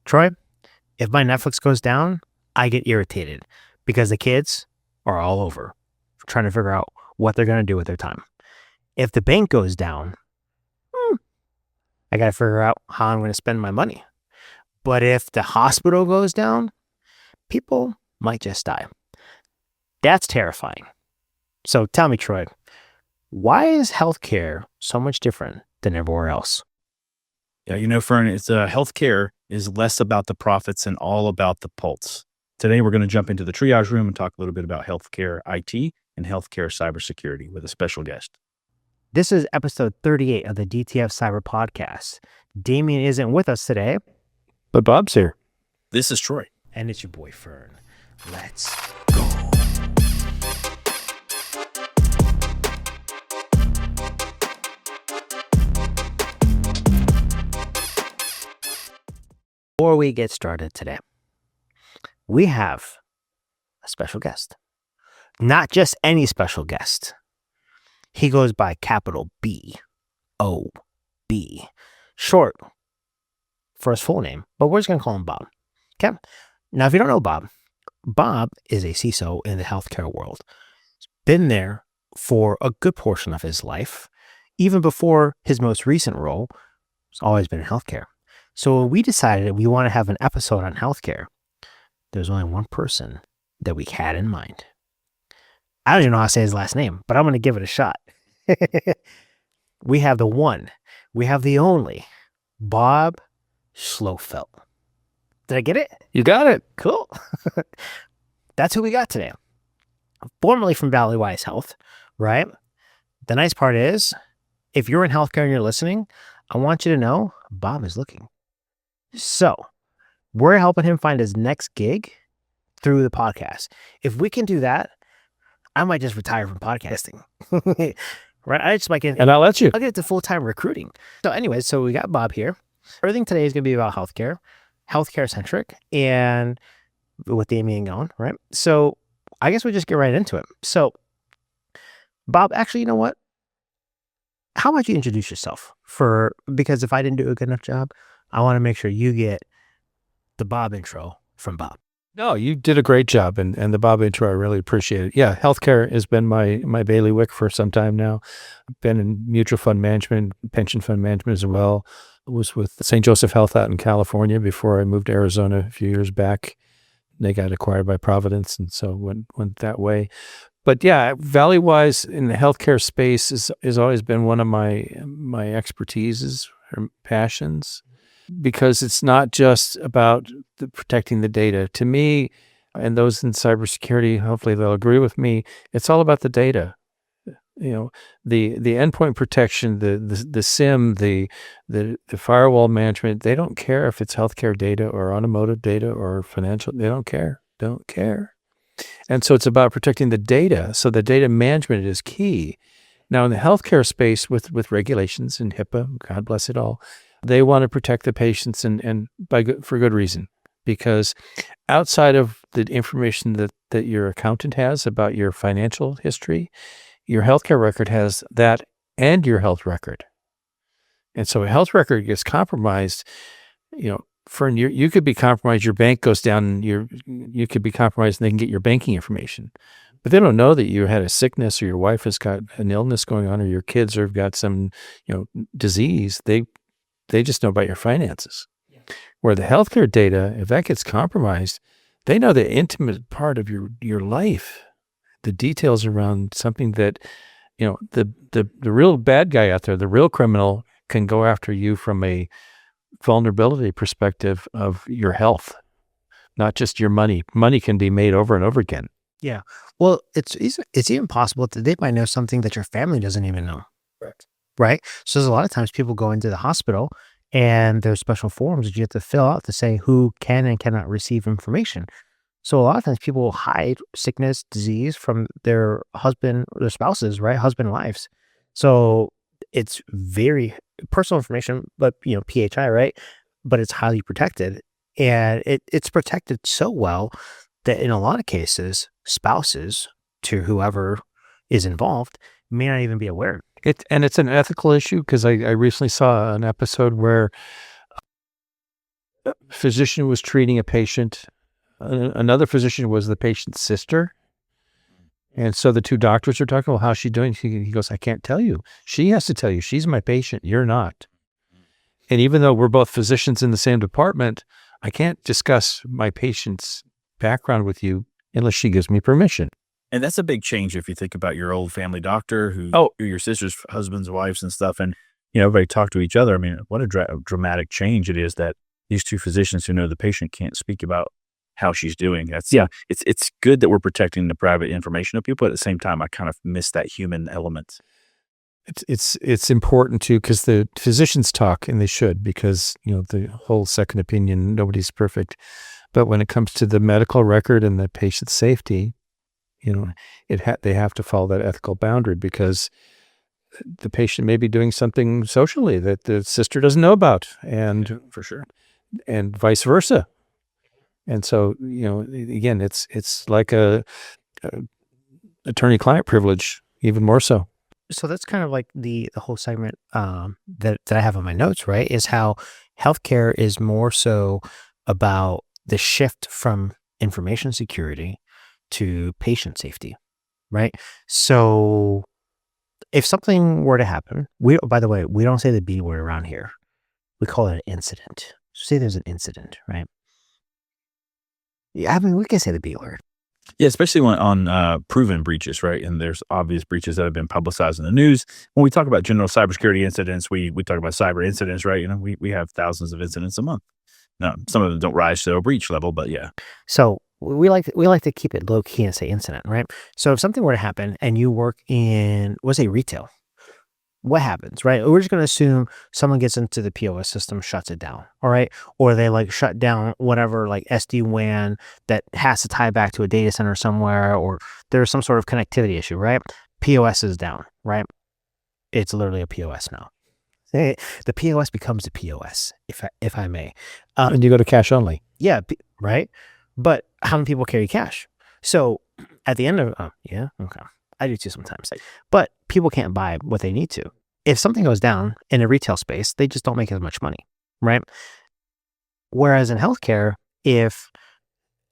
Troy, if my Netflix goes down, I get irritated because the kids are all over trying to figure out what they're going to do with their time. If the bank goes down, I got to figure out how I'm going to spend my money. But if the hospital goes down, people might just die. That's terrifying. So tell me, Troy, why is healthcare so much different than everywhere else? Yeah, Fern, healthcare is less about the profits and all about the pulse. Today, we're going to jump into the triage room and talk a little bit about healthcare IT and healthcare cybersecurity with a special guest. This is episode 38 of the DTF Cyber Podcast. Damian isn't with us today, but Bob's here. This is Troy. And it's your boy, Fern. Let's go. Before we get started today, we have a special guest. Not just any special guest. He goes by capital B-O-B, short for his full name, but we're just going to call him Bob. Okay? Now, if you don't know Bob, Bob is a CISO in the healthcare world. He's been there for a good portion of his life. Even before his most recent role, he's always been in healthcare. So when we decided we want to have an episode on healthcare, there's only one person that we had in mind. I don't even know how to say his last name, but I'm going to give it a shot. We have the one, we have the only, Bob Schlotfelt. Did I get it? You got it. Cool. That's who we got today. Formerly from Valleywise Health, right? The nice part is, if you're in healthcare and you're listening, I want you to know Bob is looking. So we're helping him find his next gig through the podcast. If we can do that, I might just retire from podcasting. Right? I just might get, and I'll let you. I'll get to full-time recruiting. So anyways, so we got Bob here. Everything today is going to be about healthcare centric, and with Damian going, right? So I guess we'll just get right into it. So Bob, actually, you know what? How about you introduce yourself? Because if I didn't do a good enough job, I want to make sure you get the Bob intro from Bob. No, you did a great job, and the Bob intro, I really appreciate it. Yeah, healthcare has been my bailiwick for some time now. I've been in mutual fund management, pension fund management as well. I was with St. Joseph Health out in California before I moved to Arizona a few years back. They got acquired by Providence, and so went that way. But yeah, Valleywise in the healthcare space has always been one of my expertises or passions, because it's not just about protecting the data. To me, and those in cybersecurity, hopefully they'll agree with me, it's all about the data. The endpoint protection, the SIM, the firewall management, they don't care if it's healthcare data or automotive data or financial. They don't care. And so it's about protecting the data. So the data management is key. Now in the healthcare space with regulations and HIPAA, God bless it all, they want to protect the patients and for good reason, because outside of the information that your accountant has about your financial history, your healthcare record has that and your health record. And so a health record gets compromised, Fern, you could be compromised, your bank goes down, you could be compromised and they can get your banking information. But they don't know that you had a sickness or your wife has got an illness going on or your kids have got some, disease. They just know about your finances. Yeah. Where the healthcare data, if that gets compromised, they know the intimate part of your life, the details around something that, the real bad guy out there, the real criminal, can go after you from a vulnerability perspective of your health, not just your money. Money can be made over and over again. Yeah. Well, it's even possible that they might know something that your family doesn't even know. Correct. Right? So there's a lot of times people go into the hospital and there's special forms that you have to fill out to say who can and cannot receive information. So a lot of times people will hide sickness, disease from their husband or their spouses, right? Husband and wives. So it's very personal information, but PHI, right? But it's highly protected. And it's protected so well that in a lot of cases, spouses to whoever is involved may not even be aware. And it's an ethical issue, because I recently saw an episode where physician was treating a patient. Another physician was the patient's sister. And so the two doctors are talking, well, how's she doing? He goes, I can't tell you. She has to tell you. She's my patient. You're not. And even though we're both physicians in the same department, I can't discuss my patient's background with you unless she gives me permission. And that's a big change if you think about your old family doctor who your sister's husbands, wives and stuff. And, everybody talk to each other. I mean, what a dramatic change it is that these two physicians who know the patient can't speak about how she's doing. It's good that we're protecting the private information of people. At the same time, I kind of miss that human element. It's important too, because the physicians talk, and they should, because the whole second opinion, nobody's perfect. But when it comes to the medical record and the patient's safety, they have to follow that ethical boundary, because the patient may be doing something socially that the sister doesn't know about, and for sure, and vice versa. And so, again, it's like a attorney-client privilege, even more so. So that's kind of like the whole segment that I have on my notes, right? Is how healthcare is more so about the shift from information security to patient safety, right? So if something were to happen, by the way, we don't say the B word around here. We call it an incident. So say there's an incident, right? Yeah, I mean, we can say the B word. Yeah, especially on proven breaches, right? And there's obvious breaches that have been publicized in the news. When we talk about general cybersecurity incidents, we talk about cyber incidents, right? We have thousands of incidents a month. Now, some of them don't rise to a breach level, but yeah. So we like to keep it low key and say incident, right? So if something were to happen and you work in, let's say, retail, what happens, right? We're just going to assume someone gets into the POS system, shuts it down, all right? Or they shut down whatever SD-WAN that has to tie back to a data center somewhere, or there's some sort of connectivity issue, right? POS is down, right? It's literally a POS now. The POS becomes the POS, if I may. And you go to cash only. Yeah, right? But how many people carry cash? So at the end of, okay. I do too sometimes. But people can't buy what they need to. If something goes down in a retail space, they just don't make as much money, right? Whereas in healthcare, if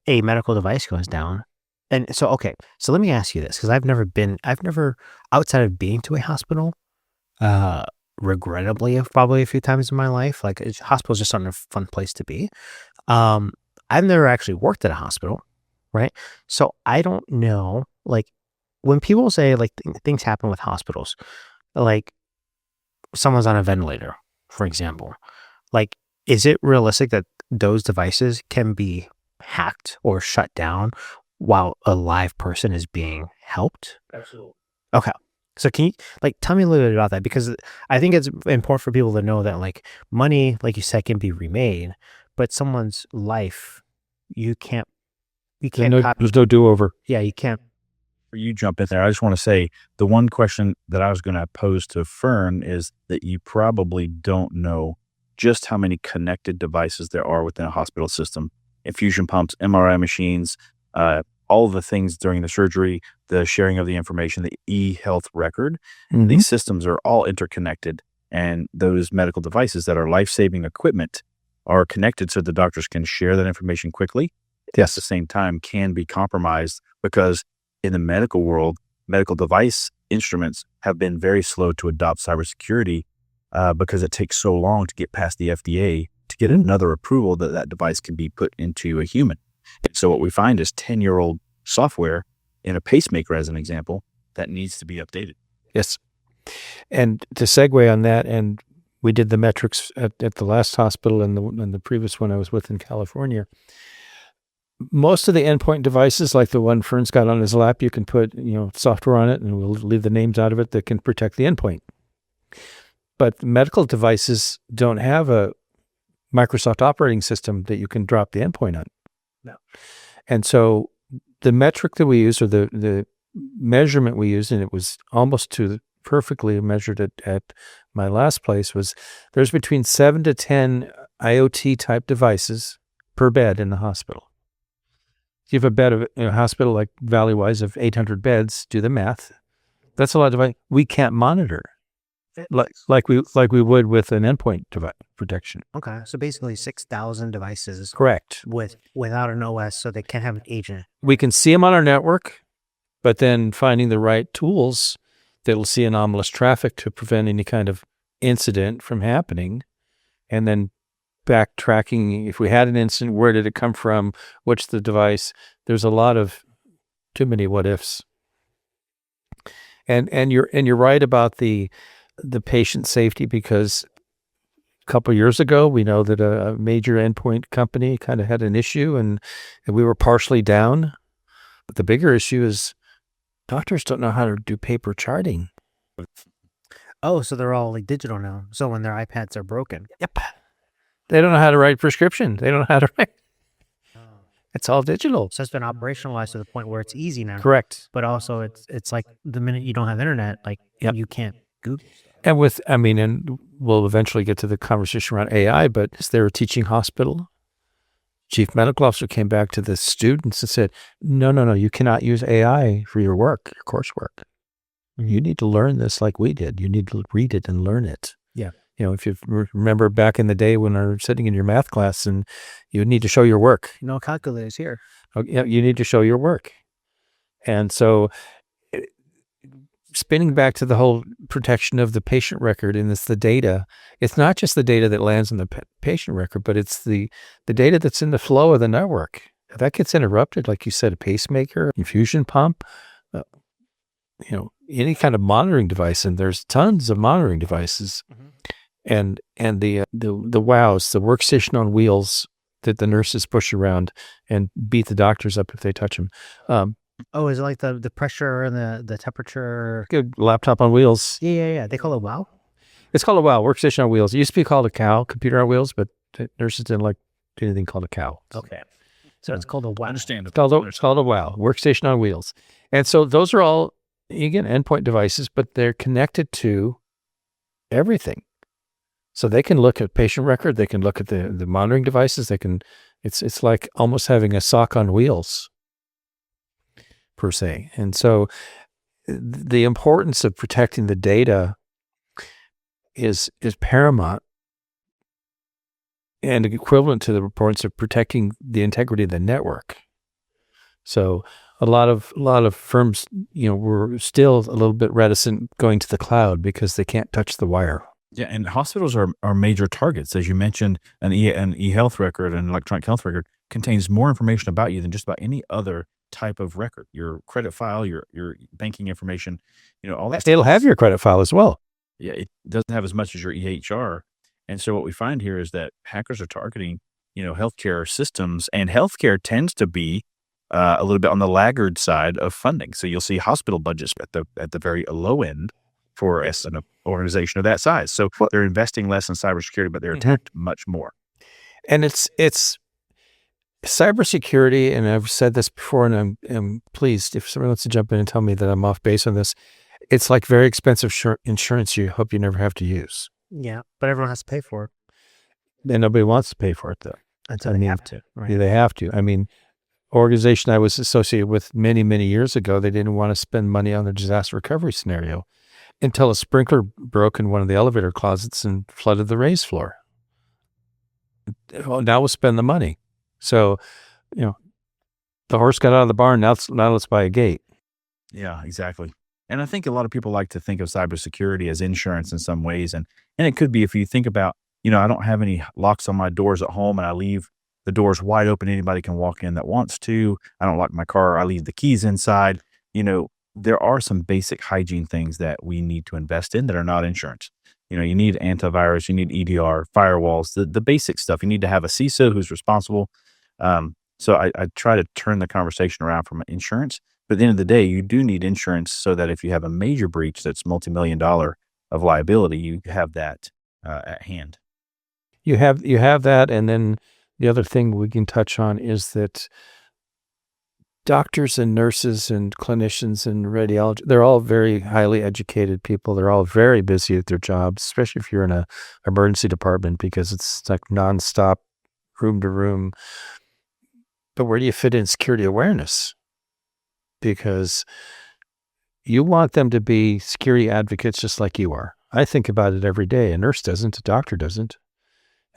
a medical device goes down, and so, okay, so let me ask you this, because I've never, outside of being to a hospital, regrettably, probably a few times in my life, hospital's just not a fun place to be. I've never actually worked at a hospital, right? So I don't know, when people say things happen with hospitals, someone's on a ventilator, for example, is it realistic that those devices can be hacked or shut down while a live person is being helped? Absolutely. Okay. So can you tell me a little bit about that? Because I think it's important for people to know that money, like you said, can be remade, but someone's life, you can't There's no do-over. Yeah, you can't. You jump in there. I just want to say the one question that I was going to pose to Fern is that you probably don't know just how many connected devices there are within a hospital system. Infusion pumps, MRI machines, all of the things during the surgery, the sharing of the information, the e-health record. Mm-hmm. These systems are all interconnected, and those medical devices that are life-saving equipment are connected so the doctors can share that information quickly. Yes. At the same time can be compromised, because in the medical world, medical device instruments have been very slow to adopt cybersecurity because it takes so long to get past the FDA to get another approval that device can be put into a human. And so what we find is 10-year-old software in a pacemaker, as an example, that needs to be updated. Yes. And to segue on that, and we did the metrics at the last hospital and the previous one I was with in California. Most of the endpoint devices, like the one Fern's got on his lap, you can put software on it, and we'll leave the names out of it, that can protect the endpoint. But medical devices don't have a Microsoft operating system that you can drop the endpoint on. No. And so the metric that we use, or the measurement we used, and it was almost to perfectly measured at my last place, was there's between 7 to 10 IoT type devices per bed in the hospital. If you have a bed of a hospital like Valleywise of 800 beds, do the math. That's a lot of devices we can't monitor. like we would with an endpoint device protection. Okay, so basically 6,000 devices Correct. without an OS, so they can't have an agent. We can see them on our network, but then finding the right tools that'll see anomalous traffic to prevent any kind of incident from happening, and then backtracking. If we had an incident, where did it come from? What's the device? There's a lot of too many what ifs. And you're right about the patient safety, because a couple of years ago we know that a major endpoint company kind of had an issue, and we were partially down. But the bigger issue is doctors don't know how to do paper charting. Oh, so they're all like digital now. So when their iPads are broken. Yep. They don't know how to write prescription. They don't know how to write. It's all digital. So it's been operationalized to the point where it's easy now. Correct. But also it's like the minute you don't have internet, like you can't Google stuff. And we'll eventually get to the conversation around AI, but as they were teaching hospital, chief medical officer came back to the students and said, no, you cannot use AI for your work, your coursework. You need to learn this like we did. You need to read it and learn it. Yeah. If you remember back in the day when I was sitting in your math class and you need to show your work. No calculators here. You need to show your work. And so spinning back to the whole protection of the patient record, and it's the data. It's not just the data that lands in the patient record, but it's the data that's in the flow of the network. If that gets interrupted, like you said, a pacemaker, infusion pump, any kind of monitoring device, and there's tons of monitoring devices. And the WOWs, the workstation on wheels that the nurses push around and beat the doctors up if they touch them. Is it like the pressure and the temperature? Good laptop on wheels. Yeah. They call it WOW? It's called a WOW, workstation on wheels. It used to be called a COW, computer on wheels, but the nurses didn't like anything called a COW. Okay. So it's called a WOW. Understandable. It's called a WOW, workstation on wheels. And so those are all, again, endpoint devices, but they're connected to everything. So they can look at patient record, they can look at the monitoring devices, it's like almost having a sock on wheels, per se. And so the importance of protecting the data is paramount and equivalent to the importance of protecting the integrity of the network. So a lot of firms, were still a little bit reticent going to the cloud because they can't touch the wire. Yeah, and hospitals are major targets. As you mentioned, an e-health record, an electronic health record, contains more information about you than just about any other type of record. Your credit file, your banking information, all that. It'll have your credit file as well. Yeah, it doesn't have as much as your EHR. And so what we find here is that hackers are targeting, healthcare systems, and healthcare tends to be a little bit on the laggard side of funding. So you'll see hospital budgets at the very low end for an organization of that size. So they're investing less in cybersecurity, but they're attacked much more. And it's cybersecurity, and I've said this before, and I'm pleased if someone wants to jump in and tell me that I'm off base on this. It's like very expensive insurance you hope you never have to use. Yeah, but everyone has to pay for it. And nobody wants to pay for it, though. Until they have to. Right? Yeah, they have to. Organization I was associated with many, many years ago, they didn't want to spend money on the disaster recovery scenario until a sprinkler broke in one of the elevator closets and flooded the raised floor. Well, now we'll spend the money. So, the horse got out of the barn. Now let's buy a gate. Yeah, exactly. And I think a lot of people like to think of cybersecurity as insurance in some ways. And it could be, if you think about, I don't have any locks on my doors at home and I leave the doors wide open. Anybody can walk in that wants to. I don't lock my car. I leave the keys inside. There are some basic hygiene things that we need to invest in that are not insurance. You need antivirus, you need EDR, firewalls, the basic stuff. You need to have a CISO who's responsible. So I try to turn the conversation around from insurance. But at the end of the day, you do need insurance so that if you have a major breach that's multi-million-dollar of liability, you have that at hand. You have that, and then the other thing we can touch on is that doctors and nurses and clinicians and radiologists, they're all very highly educated people. They're all very busy at their jobs, especially if you're in a emergency department, because it's like nonstop, room to room. But where do you fit in security awareness? Because you want them to be security advocates just like you are. I think about it every day. A nurse doesn't, a doctor doesn't.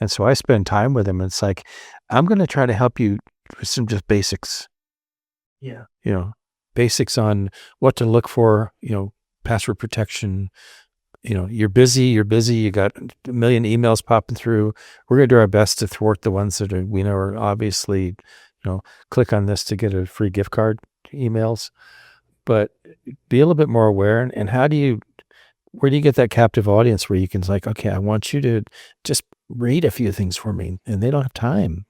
And so I spend time with them. And it's like, I'm going to try to help you with some just basics. Yeah. Basics on what to look for, password protection. You're busy, you got a million emails popping through. We're going to do our best to thwart the ones that we know are obviously, click on this to get a free gift card emails. But be a little bit more aware. And where do you get that captive audience where you can like, okay, I want you to just read a few things for me, and they don't have time.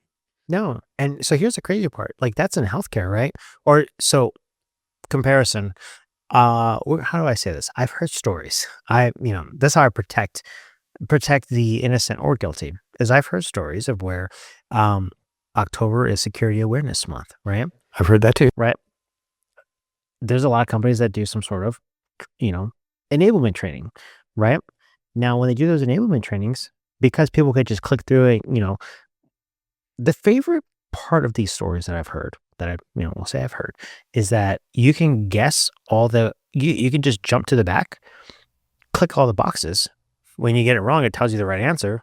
No. And so here's the crazy part. Like that's in healthcare, right? Or so comparison. How do I say this? I've heard stories. That's how I protect the innocent or guilty. Is I've heard stories of where October is Security Awareness Month, right? I've heard that too. Right. There's a lot of companies that do some sort of, enablement training, right? Now, when they do those enablement trainings, because people could just click through it, the favorite part of these stories that I've heard, we'll say I've heard, is that you can guess you can just jump to the back, click all the boxes. When you get it wrong, it tells you the right answer,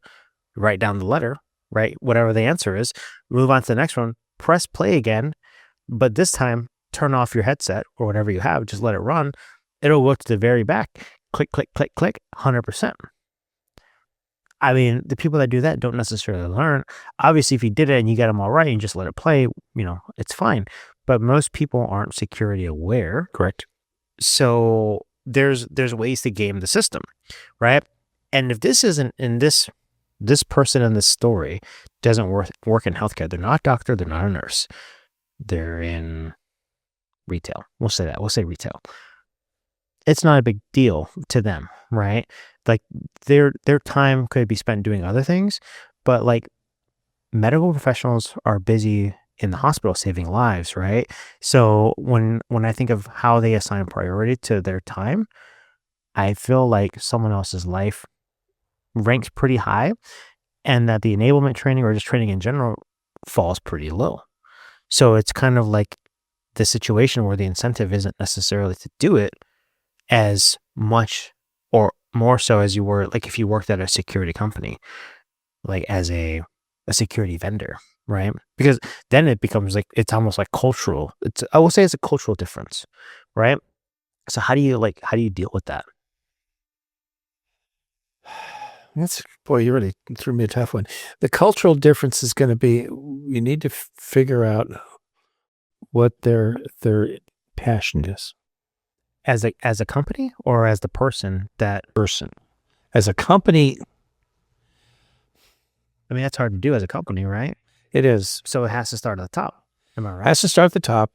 write down the letter, right? Whatever the answer is, move on to the next one, press play again, but this time turn off your headset or whatever you have, just let it run. It'll go to the very back, click, click, click, click, 100%. I mean, the people that do that don't necessarily learn. Obviously, if you did it and you got them all right and just let it play, it's fine. But most people aren't security aware. Correct. So there's ways to game the system, right? And if this isn't in this person in this story doesn't work in healthcare, they're not a doctor, they're not a nurse. They're in retail. We'll say that. We'll say retail. It's not a big deal to them, right? Like their time could be spent doing other things, but like medical professionals are busy in the hospital saving lives, right? So when I think of how they assign priority to their time, I feel like someone else's life ranks pretty high, and that the enablement training or just training in general falls pretty low. So it's kind of like the situation where the incentive isn't necessarily to do it as much or more so as you were like if you worked at a security company, like as a security vendor, right? Because then it becomes like it's almost like cultural. I will say it's a cultural difference, right? So how do you deal with that? Boy, you really threw me a tough one. The cultural difference is going to be you need to figure out what their passion is. As a company or as the person? As a company, I mean, that's hard to do as a company, right? It is. So it has to start at the top. Am I right? It has to start at the top.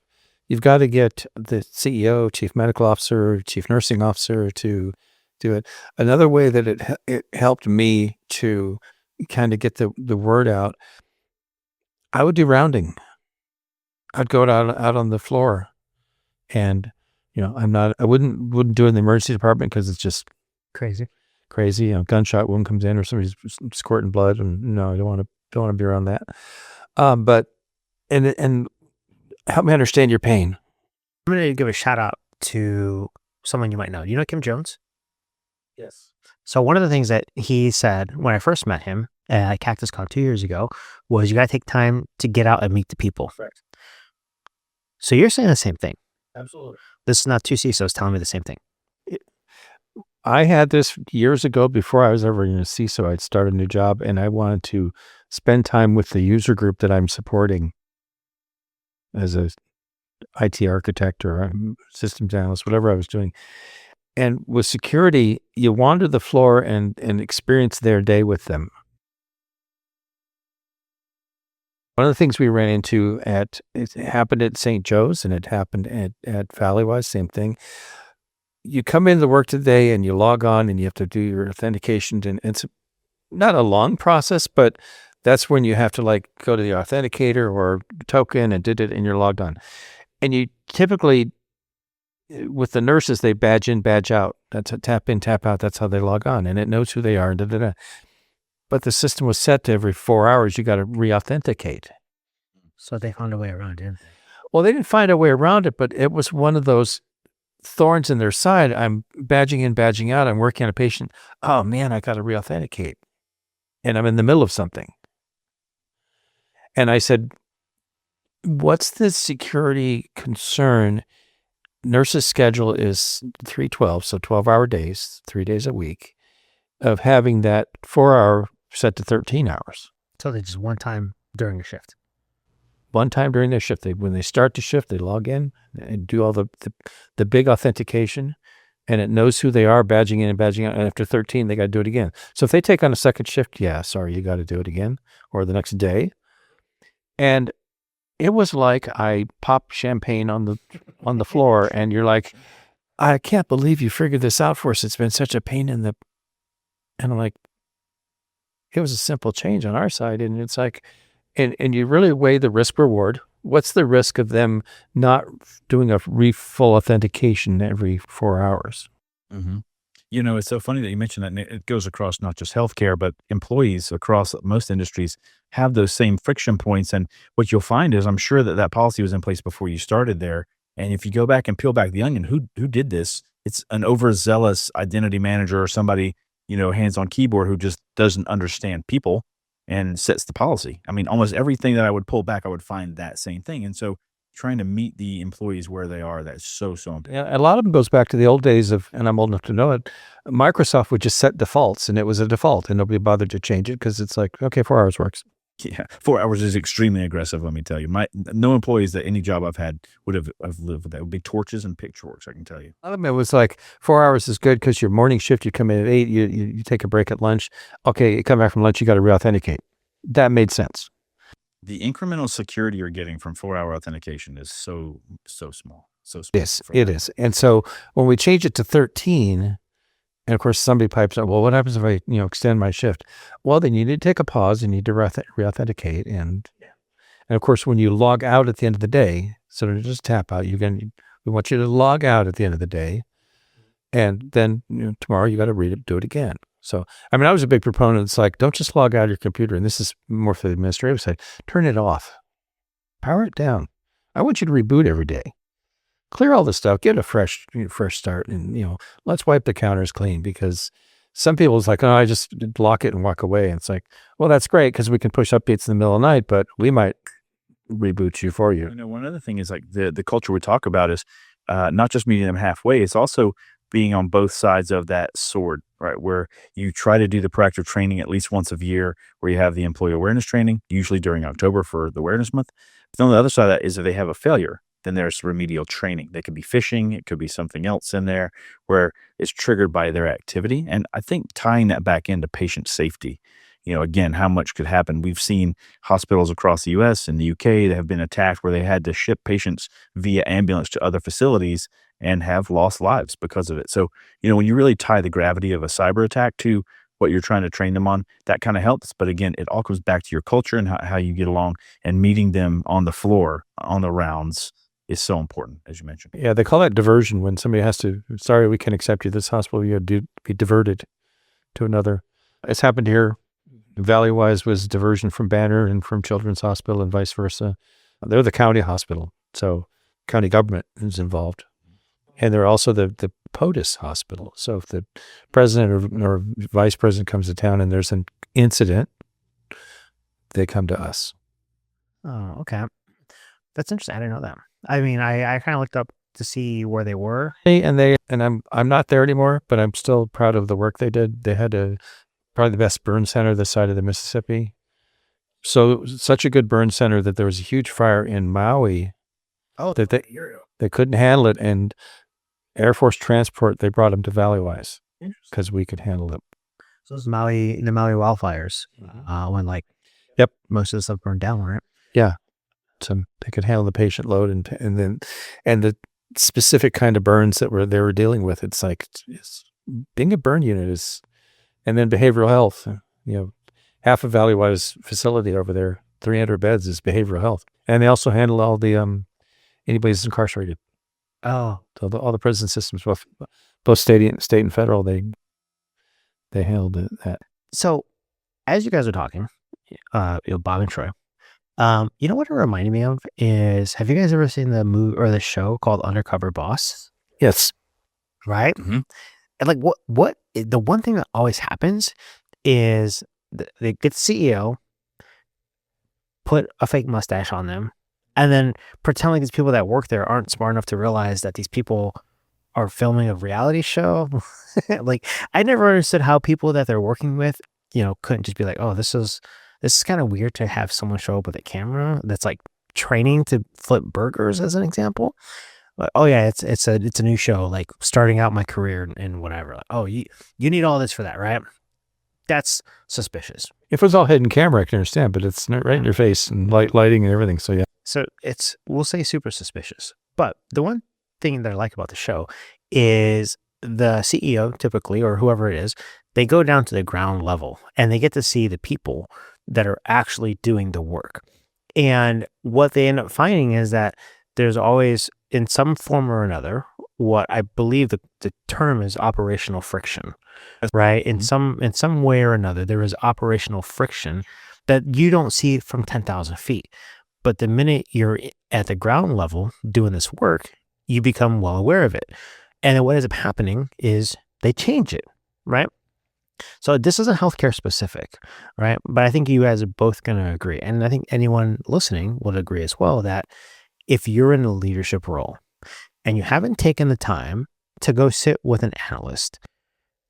You've got to get the CEO, chief medical officer, chief nursing officer to do it. Another way that it helped me to kind of get the word out, I would do rounding. I'd go out on the floor, and I wouldn't do it in the emergency department because it's just crazy. Gunshot wound comes in or somebody's squirting blood, and no, I don't want to be around that. But and help me understand your pain. I'm going to give a shout out to someone you might know. You know Kim Jones? Yes. So one of the things that he said when I first met him at CactusCon 2 years ago was you got to take time to get out and meet the people. Correct. So you're saying the same thing. Absolutely. This is not two CISOs telling me the same thing. I had this years ago before I was ever in a CISO. I'd start a new job and I wanted to spend time with the user group that I'm supporting as a IT architect or a systems analyst, whatever I was doing. And with security, you wander the floor and experience their day with them. One of the things we ran into it happened at St. Joe's and it happened at Valleywise, same thing. You come into work today and you log on and you have to do your authentication, and it's not a long process, but that's when you have to like go to the authenticator or token and did it and you're logged on. And you typically, with the nurses, they badge in, badge out. That's a tap in, tap out. That's how they log on, and it knows who they are. But the system was set to every 4 hours, you got to re-authenticate. So they found a way around it. Well, they didn't find a way around it, but it was one of those thorns in their side. I'm badging in, badging out. I'm working on a patient. Oh man, I got to re-authenticate. And I'm in the middle of something. And I said, what's the security concern? Nurse's schedule is 3/12, so 12-hour days, 3 days a week, of having that 4-hour set to 13 hours. So they just one time during a shift. One time during their shift. When they start the shift, they log in and do all the big authentication, and it knows who they are, badging in and badging out. And after 13, they got to do it again. So if they take on a second shift, yeah, sorry, you got to do it again, or the next day. And it was like I popped champagne on the floor, and you're like, I can't believe you figured this out for us. It's been such a pain in the, and I'm like, it was a simple change on our side. And it's like, and you really weigh the risk reward. What's the risk of them not doing a full authentication every 4 hours? Mm-hmm. You know, it's so funny that you mentioned that, and it goes across not just healthcare, but employees across most industries have those same friction points. And what you'll find is, I'm sure that policy was in place before you started there. And if you go back and peel back the onion, who did this? It's an overzealous identity manager or somebody, hands on keyboard, who just doesn't understand people and sets the policy. I mean, almost everything that I would pull back, I would find that same thing. And so trying to meet the employees where they are, that's so important. Yeah, a lot of them goes back to the old days of, and I'm old enough to know it, Microsoft would just set defaults, and it was a default, and nobody bothered to change it because it's like, okay, 4 hours works. Yeah, 4 hours is extremely aggressive, let me tell you. No employees that any job I've had would have lived with that. It would be torches and pitchforks, I can tell you. A lot of them, it was like 4 hours is good because your morning shift, you come in at 8, you take a break at lunch. Okay, you come back from lunch, you got to re-authenticate. That made sense. The incremental security you're getting from 4-hour authentication is so small. So small. Yes, it is. And so when we change it to 13, and of course somebody pipes up, well, what happens if I, extend my shift? Well, then you need to take a pause, you need to re-authenticate. And of course, when you log out at the end of the day, so don't just tap out, we want you to log out at the end of the day. And then tomorrow you got to do it again. So, I mean, I was a big proponent. It's like, don't just log out of your computer. And this is more for the administrative side. Turn it off. Power it down. I want you to reboot every day. Clear all the stuff. Get a fresh start. And, let's wipe the counters clean, because some people, it's like, oh, I just lock it and walk away. And it's like, well, that's great because we can push updates in the middle of the night, but we might reboot you for you. One other thing is like the culture we talk about is not just meeting them halfway. It's also being on both sides of that sword, right? Where you try to do the proactive training at least once a year, where you have the employee awareness training, usually during October for the awareness month. But on the other side of that is, if they have a failure, then there's remedial training. They could be phishing. It could be something else in there where it's triggered by their activity. And I think tying that back into patient safety, again, how much could happen. We've seen hospitals across the US and the UK that have been attacked where they had to ship patients via ambulance to other facilities and have lost lives because of it. So, when you really tie the gravity of a cyber attack to what you're trying to train them on, that kind of helps. But again, it all comes back to your culture and how you get along, and meeting them on the floor, on the rounds, is so important, as you mentioned. Yeah, they call that diversion, when somebody has to, sorry, we can't accept you. This hospital, you have to be diverted to another. It's happened here. Valley-wise was diversion from Banner and from Children's Hospital and vice versa. They're the county hospital, so county government is involved. And they're also the POTUS hospital. So if the president or vice president comes to town and there's an incident, they come to us. Oh, okay. That's interesting. I didn't know that. I mean, I kind of looked up to see where they were. And I'm not there anymore, but I'm still proud of the work they did. They had probably the best burn center this side of the Mississippi. So such a good burn center that there was a huge fire in Maui. Oh, that they couldn't handle it, and Air Force transport, they brought them to Valley-wise because we could handle it. So this is the Maui wildfires, when yep, most of the stuff burned down, right? Yeah, so they could handle the patient load and the specific kind of burns that they were dealing with. It's like being a burn unit is, and then behavioral health. Half of Valley-wise facility over there, 300 beds, is behavioral health, and they also handle all the anybody who's incarcerated. Oh, so all the prison systems, both state and federal, they handled that. So, as you guys are talking, Bob and Troy, what it reminded me of is, have you guys ever seen the movie or the show called Undercover Boss? Yes. right? Mhm. And like the one thing that always happens is they get the CEO, put a fake mustache on them, and then pretend like these people that work there aren't smart enough to realize that these people are filming a reality show. Like, I never understood how people that they're working with, couldn't just be like, oh, this is kind of weird to have someone show up with a camera that's like training to flip burgers as an example. Like, oh yeah, it's a new show, like starting out my career and whatever. Like, oh, you need all this for that, right? That's suspicious. If it was all hidden camera, I can understand, but it's right in your face and lighting and everything. So yeah. So we'll say super suspicious. But the one thing that I like about the show is the CEO typically, or whoever it is, they go down to the ground level and they get to see the people that are actually doing the work. And what they end up finding is that there's always, in some form or another, what I believe the term is operational friction, right? In some way or another, there is operational friction that you don't see from 10,000 feet. But the minute you're at the ground level doing this work, you become well aware of it. And then what ends up happening is they change it, right? So this isn't healthcare specific, right? But I think you guys are both going to agree. And I think anyone listening would agree as well that if you're in a leadership role and you haven't taken the time to go sit with an analyst,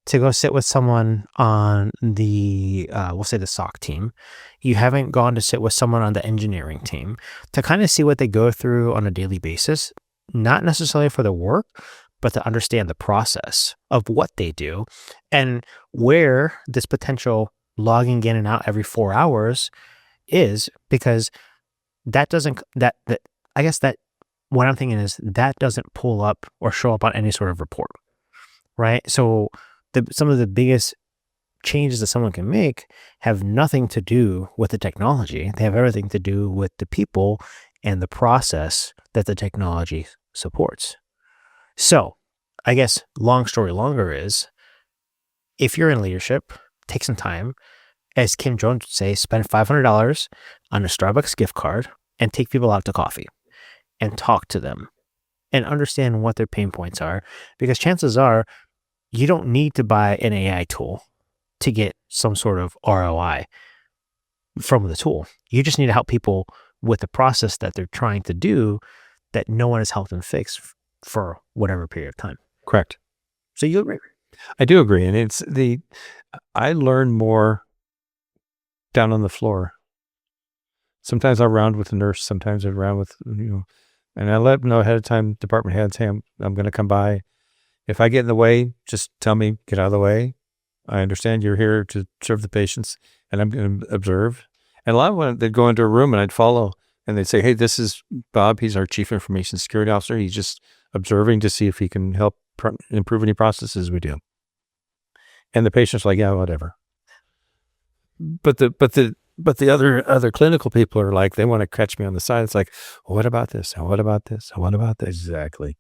to go sit with someone on the, we'll say the SOC team, you haven't gone to sit with someone on the engineering team to kind of see what they go through on a daily basis, not necessarily for the work, but to understand the process of what they do and where this potential logging in and out every 4 hours is, because that doesn't, I guess that what I'm thinking is that doesn't pull up or show up on any sort of report, right? So some of the biggest changes that someone can make have nothing to do with the technology. They have everything to do with the people and the process that the technology supports. So I guess long story longer is, if you're in leadership, take some time, as Kim Jones would say, spend $500 on a Starbucks gift card and take people out to coffee and talk to them and understand what their pain points are, because chances are you don't need to buy an AI tool to get some sort of ROI from the tool. You just need to help people with the process that they're trying to do that no one has helped them fix for whatever period of time. Correct. So you agree? I do agree. And I learn more down on the floor. Sometimes I'll round with the nurse, sometimes I'll round with, and I let them know ahead of time, department heads, hey, I'm going to come by. If I get in the way, just tell me, get out of the way. I understand you're here to serve the patients, and I'm going to observe. And a lot of when they'd go into a room and I'd follow, and they'd say, hey, this is Bob. He's our Chief Information Security Officer. He's just observing to see if he can help improve any processes we do. And the patient's like, yeah, whatever. But the other clinical people are like, they want to catch me on the side. It's like, well, what about this? And what about this? And what about this? Exactly.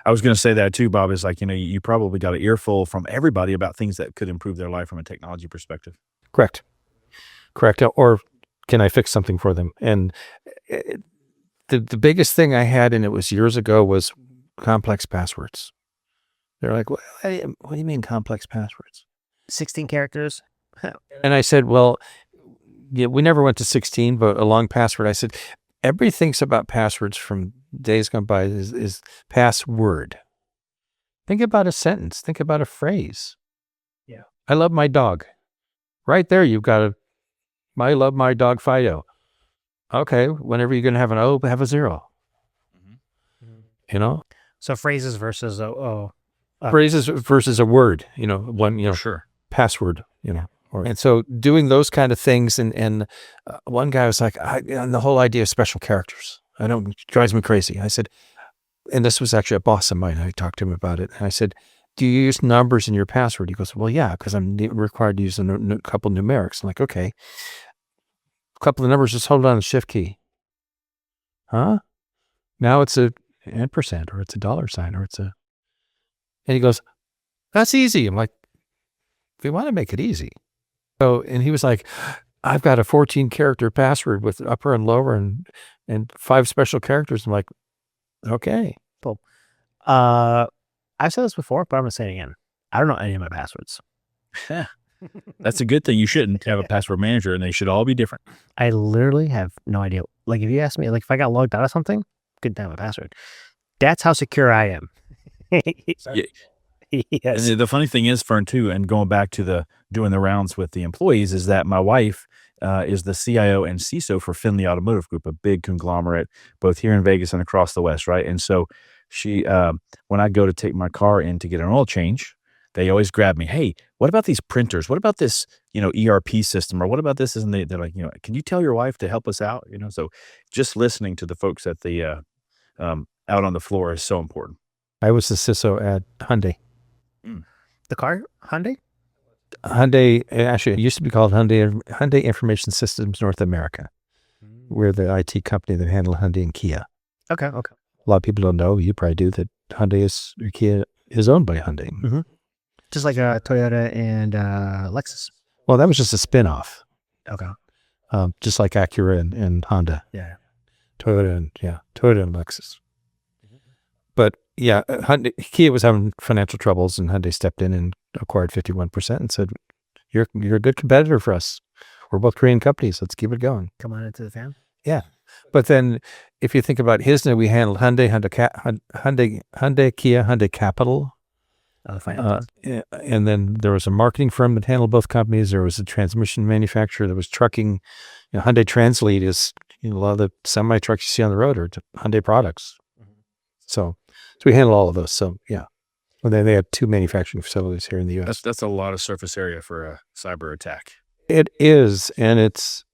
I was going to say that too, Bob, is like, you probably got an earful from everybody about things that could improve their life from a technology perspective. Correct. Or can I fix something for them? And the biggest thing I had, and it was years ago, was complex passwords. They're like, what do you mean complex passwords? 16 characters. And I said, well, yeah, we never went to 16, but a long password. I said, everything's about passwords from days gone by is password. Think about a sentence. Think about a phrase. Yeah. I love my dog. Right there, you've got I love my dog Fido. Okay, whenever you're going to have an O, have a 0. Mm-hmm. So phrases versus phrases versus a word. One. Sure. Password. And so doing those kind of things, and one guy was like, and the whole idea of special characters, it drives me crazy. I said, and this was actually a boss of mine. I talked to him about it. And I said, do you use numbers in your password? He goes, well, yeah, because I'm required to use a couple numerics. I'm like, okay, a couple of numbers, just hold on the shift key. Huh? Now it's a ampersand, or it's a $sign, or it's a, and he goes, that's easy. I'm like, we want to make it easy. So, and he was like, I've got a 14-character password with upper and lower and 5 special characters. I'm like, okay. Cool. I've said this before, but I'm going to say it again. I don't know any of my passwords. That's a good thing. You shouldn't have a password manager, and they should all be different. I literally have no idea. Like, if you ask me, like, if I got logged out of something, couldn't have a password. That's how secure I am. Yeah. Yes. And the funny thing is, Fern, too, and going back to doing the rounds with the employees, is that my wife is the CIO and CISO for Finley Automotive Group, a big conglomerate, both here in Vegas and across the West, right? And so she, when I go to take my car in to get an oil change, they always grab me. Hey, what about these printers? What about this, ERP system? Or what about this? And they're like, can you tell your wife to help us out? So just listening to the folks at the out on the floor is so important. I was the CISO at Hyundai. The car, Hyundai? Hyundai, actually, it used to be called Hyundai Information Systems North America. We're the IT company that handle Hyundai and Kia. Okay. A lot of people don't know, you probably do, that Kia is owned by Hyundai. Mm-hmm. Just like Toyota and Lexus. Well, that was just a spin-off. Okay. Just like Acura and Honda. Yeah. Toyota and Lexus. But yeah, Kia was having financial troubles, and Hyundai stepped in and acquired 51% and said, "You're a good competitor for us. We're both Korean companies. Let's keep it going." Come on into the fam. Yeah, but then if you think about Hisna, we handled Hyundai, Kia, Hyundai Capital. And then there was a marketing firm that handled both companies. There was a transmission manufacturer that was trucking. Hyundai Translead is a lot of the semi trucks you see on the road are Hyundai products. Mm-hmm. So we handle all of those. So yeah, well, they have 2 manufacturing facilities here in the U.S. That's a lot of surface area for a cyber attack. It is, and it's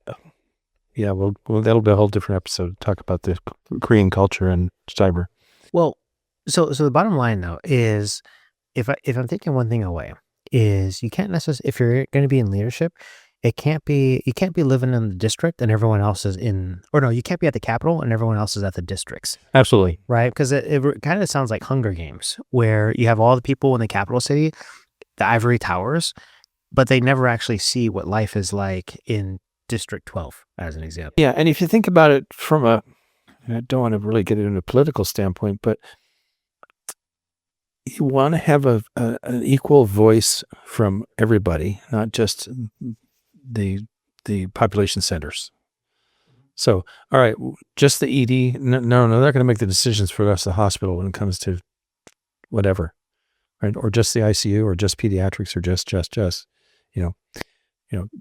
well, that'll be a whole different episode to talk about the Korean culture and cyber. Well, so the bottom line though is, if I'm taking one thing away, is you can't necessarily, if you're going to be in leadership, you can't be living in the district and everyone else is you can't be at the capital and everyone else is at the districts. Absolutely. Right? Because it kind of sounds like Hunger Games, where you have all the people in the capital city, the ivory towers, but they never actually see what life is like in District 12, as an example. Yeah, and if you think about it from I don't want to really get into a political standpoint, but you want to have an equal voice from everybody, not just the population centers. So, all right, just the ED, no, they're not going to make the decisions for us, the hospital, when it comes to whatever, right? Or just the ICU, or just pediatrics, or just,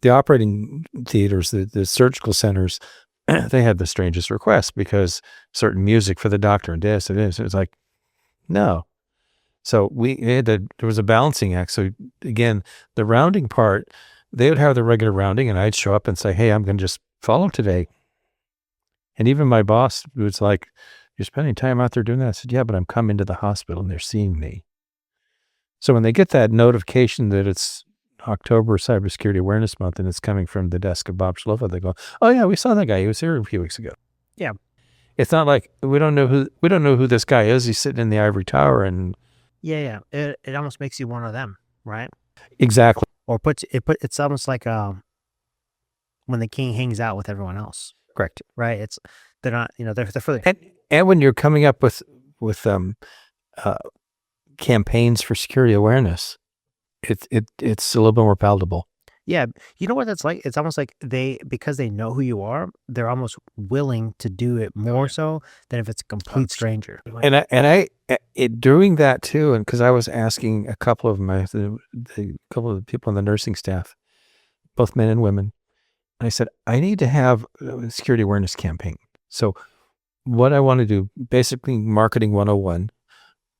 the operating theaters, the surgical centers, they had the strangest requests because certain music for the doctor and this and this. It was like, no. So there was a balancing act. So again, the rounding part, they would have the regular rounding and I'd show up and say, "Hey, I'm going to just follow today." And even my boss was like, "You're spending time out there doing that?" I said, "Yeah, but I'm coming to the hospital and they're seeing me." So when they get that notification that it's October Cybersecurity Awareness Month and it's coming from the desk of Bob Schlotfelt, they go, "Oh yeah, we saw that guy. He was here a few weeks ago." Yeah. It's not like we don't know who this guy is. He's sitting in the ivory tower and Yeah. It almost makes you one of them, right? exactly. Or it's almost like when the king hangs out with everyone else. Correct. Right? They're not, they're further. And when you're coming up with campaigns for security awareness, it's a little bit more palatable. Yeah. You know what that's like? It's almost like because they know who you are, they're almost willing to do it more so than if it's a complete stranger. And I doing that too, and because I was asking a couple of the people on the nursing staff, both men and women, and I said, I need to have a security awareness campaign. So what I want to do, basically marketing 101,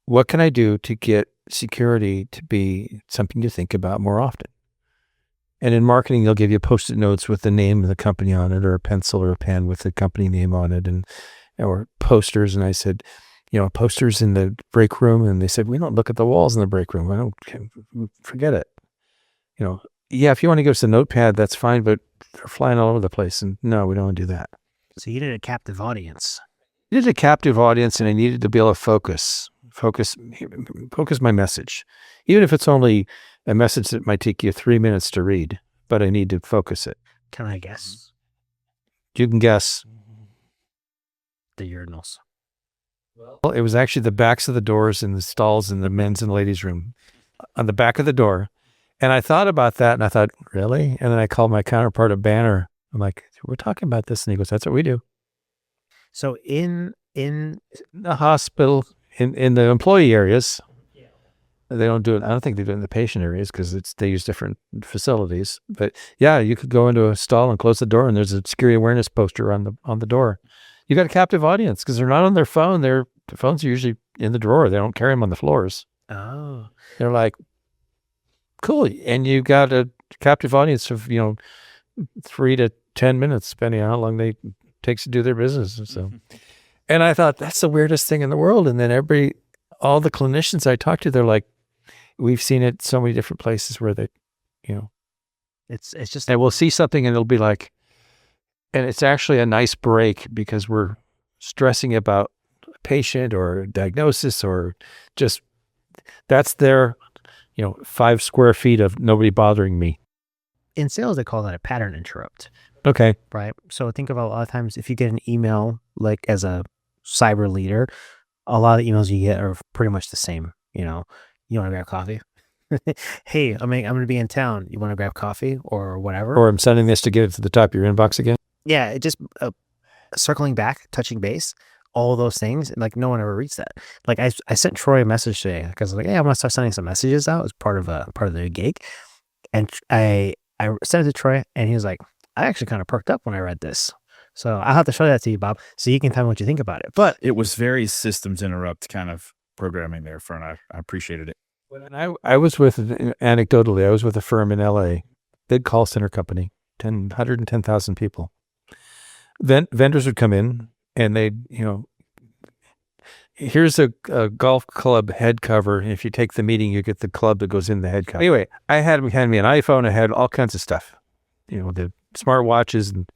what can I do to get security to be something you think about more often? And in marketing, they'll give you Post-it notes with the name of the company on it, or a pencil or a pen with the company name on it, or posters. And I said, posters in the break room. And they said, we don't look at the walls in the break room. I don't, forget it. Yeah, if you want to give us a notepad, that's fine, but they're flying all over the place. And no, we don't want to do that. So you needed a captive audience. I needed a captive audience, and I needed to be able to focus my message. Even if it's only a message that might take you 3 minutes to read, but I need to focus it. Can I guess? You can guess. The urinals. Well, it was actually the backs of the doors in the stalls in the men's and ladies' room on the back of the door. And I thought about that and I thought, really? And then I called my counterpart at Banner. I'm like, we're talking about this. And he goes, that's what we do. So in The hospital, in the employee areas, they don't do it. I don't think they do it in the patient areas because they use different facilities. But yeah, you could go into a stall and close the door and there's a security awareness poster on the door. You got a captive audience because they're not on their phone. The phones are usually in the drawer. They don't carry them on the floors. Oh, They're like, cool. And you got a captive audience of, 3 to 10 minutes, depending on how long they takes to do their business. So, and I thought that's the weirdest thing in the world. And then all the clinicians I talked to, they're like, we've seen it so many different places where they, it's just and we'll see something and it'll be like, and it's actually a nice break because we're stressing about a patient or diagnosis or just, that's their, 5 square feet of nobody bothering me. in sales they call that a pattern interrupt, Okay. right? So think about a lot of times if you get an email like as a cyber leader, a lot of the emails you get are pretty much the same. You want to grab coffee? Hey, I'm going to be in town. You want to grab coffee or whatever? Or I'm sending this to get it to the top of your inbox again. Yeah, it just circling back, touching base, all those things. And like no one ever reads that. Like I sent Troy a message today because I was like, hey, I'm gonna start sending some messages out as part of the gig. And I sent it to Troy, and he was like, I actually kind of perked up when I read this. So I'll have to show that to you, Bob, so you can tell me what you think about it. But It was very systems interrupt kind of programming there, Fern. I appreciated it. When I was anecdotally, I was with a firm in LA, big call center company, 110,000 people. Vendors would come in and they'd, here's a golf club head cover. And if you take the meeting, you get the club that goes in the head cover. Anyway, I had him hand me an iPhone. I had all kinds of stuff, the smart watches. And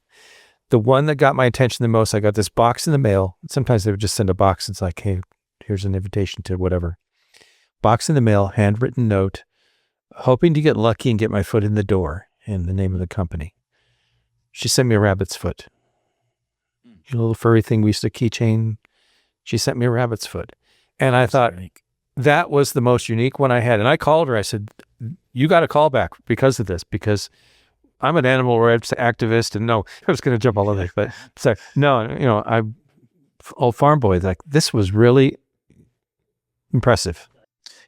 the one that got my attention the most, I got this box in the mail. Sometimes they would just send a box. It's like, hey, here's an invitation to whatever. Box in the mail, handwritten note, hoping to get lucky and get my foot in the door in the name of the company. She sent me a rabbit's foot. A little furry thing we used to keychain. She sent me a rabbit's foot. And I thought that was the most unique one I had. And I called her. I said, you got a call back because of this, because I'm an animal rights activist. And no, I was going to jump all over it. But so, no, I'm old farm boy. Like, this was really impressive.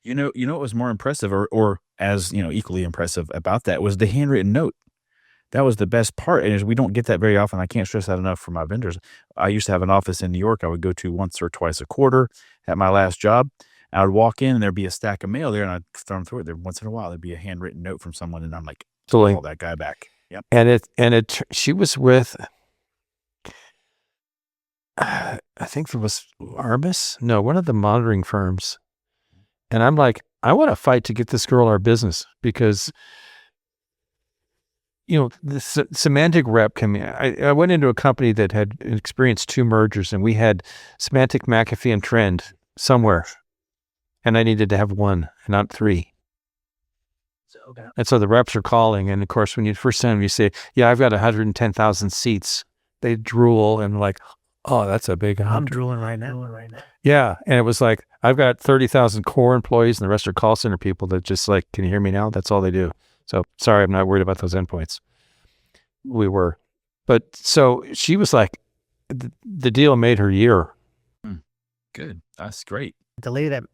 What was more impressive or as, equally impressive about that was the handwritten note. That was the best part. And we don't get that very often. I can't stress that enough for my vendors. I used to have an office in New York I would go to once or twice a quarter at my last job. I would walk in and there'd be a stack of mail there and I'd thumb through it. There once in a while, there'd be a handwritten note from someone and I'm like, call that guy back. Yep. And she was with, I think it was Arbus. No, one of the monitoring firms. And I'm like, I want to fight to get this girl our business because, the Semantic rep coming. I went into a company that had experienced 2 mergers, and we had Semantic, McAfee, and Trend somewhere, and I needed to have 1 and not 3. And so the reps are calling, and of course, when you first time you say, "Yeah, I've got 110,000 seats," they drool and like, "Oh, that's a big." I'm drooling right now. Yeah, and it was like, I've got 30,000 core employees, and the rest are call center people that just like, can you hear me now? That's all they do. So sorry, I'm not worried about those endpoints. We were. But so she was like, the deal made her year. Good. That's great. The lady that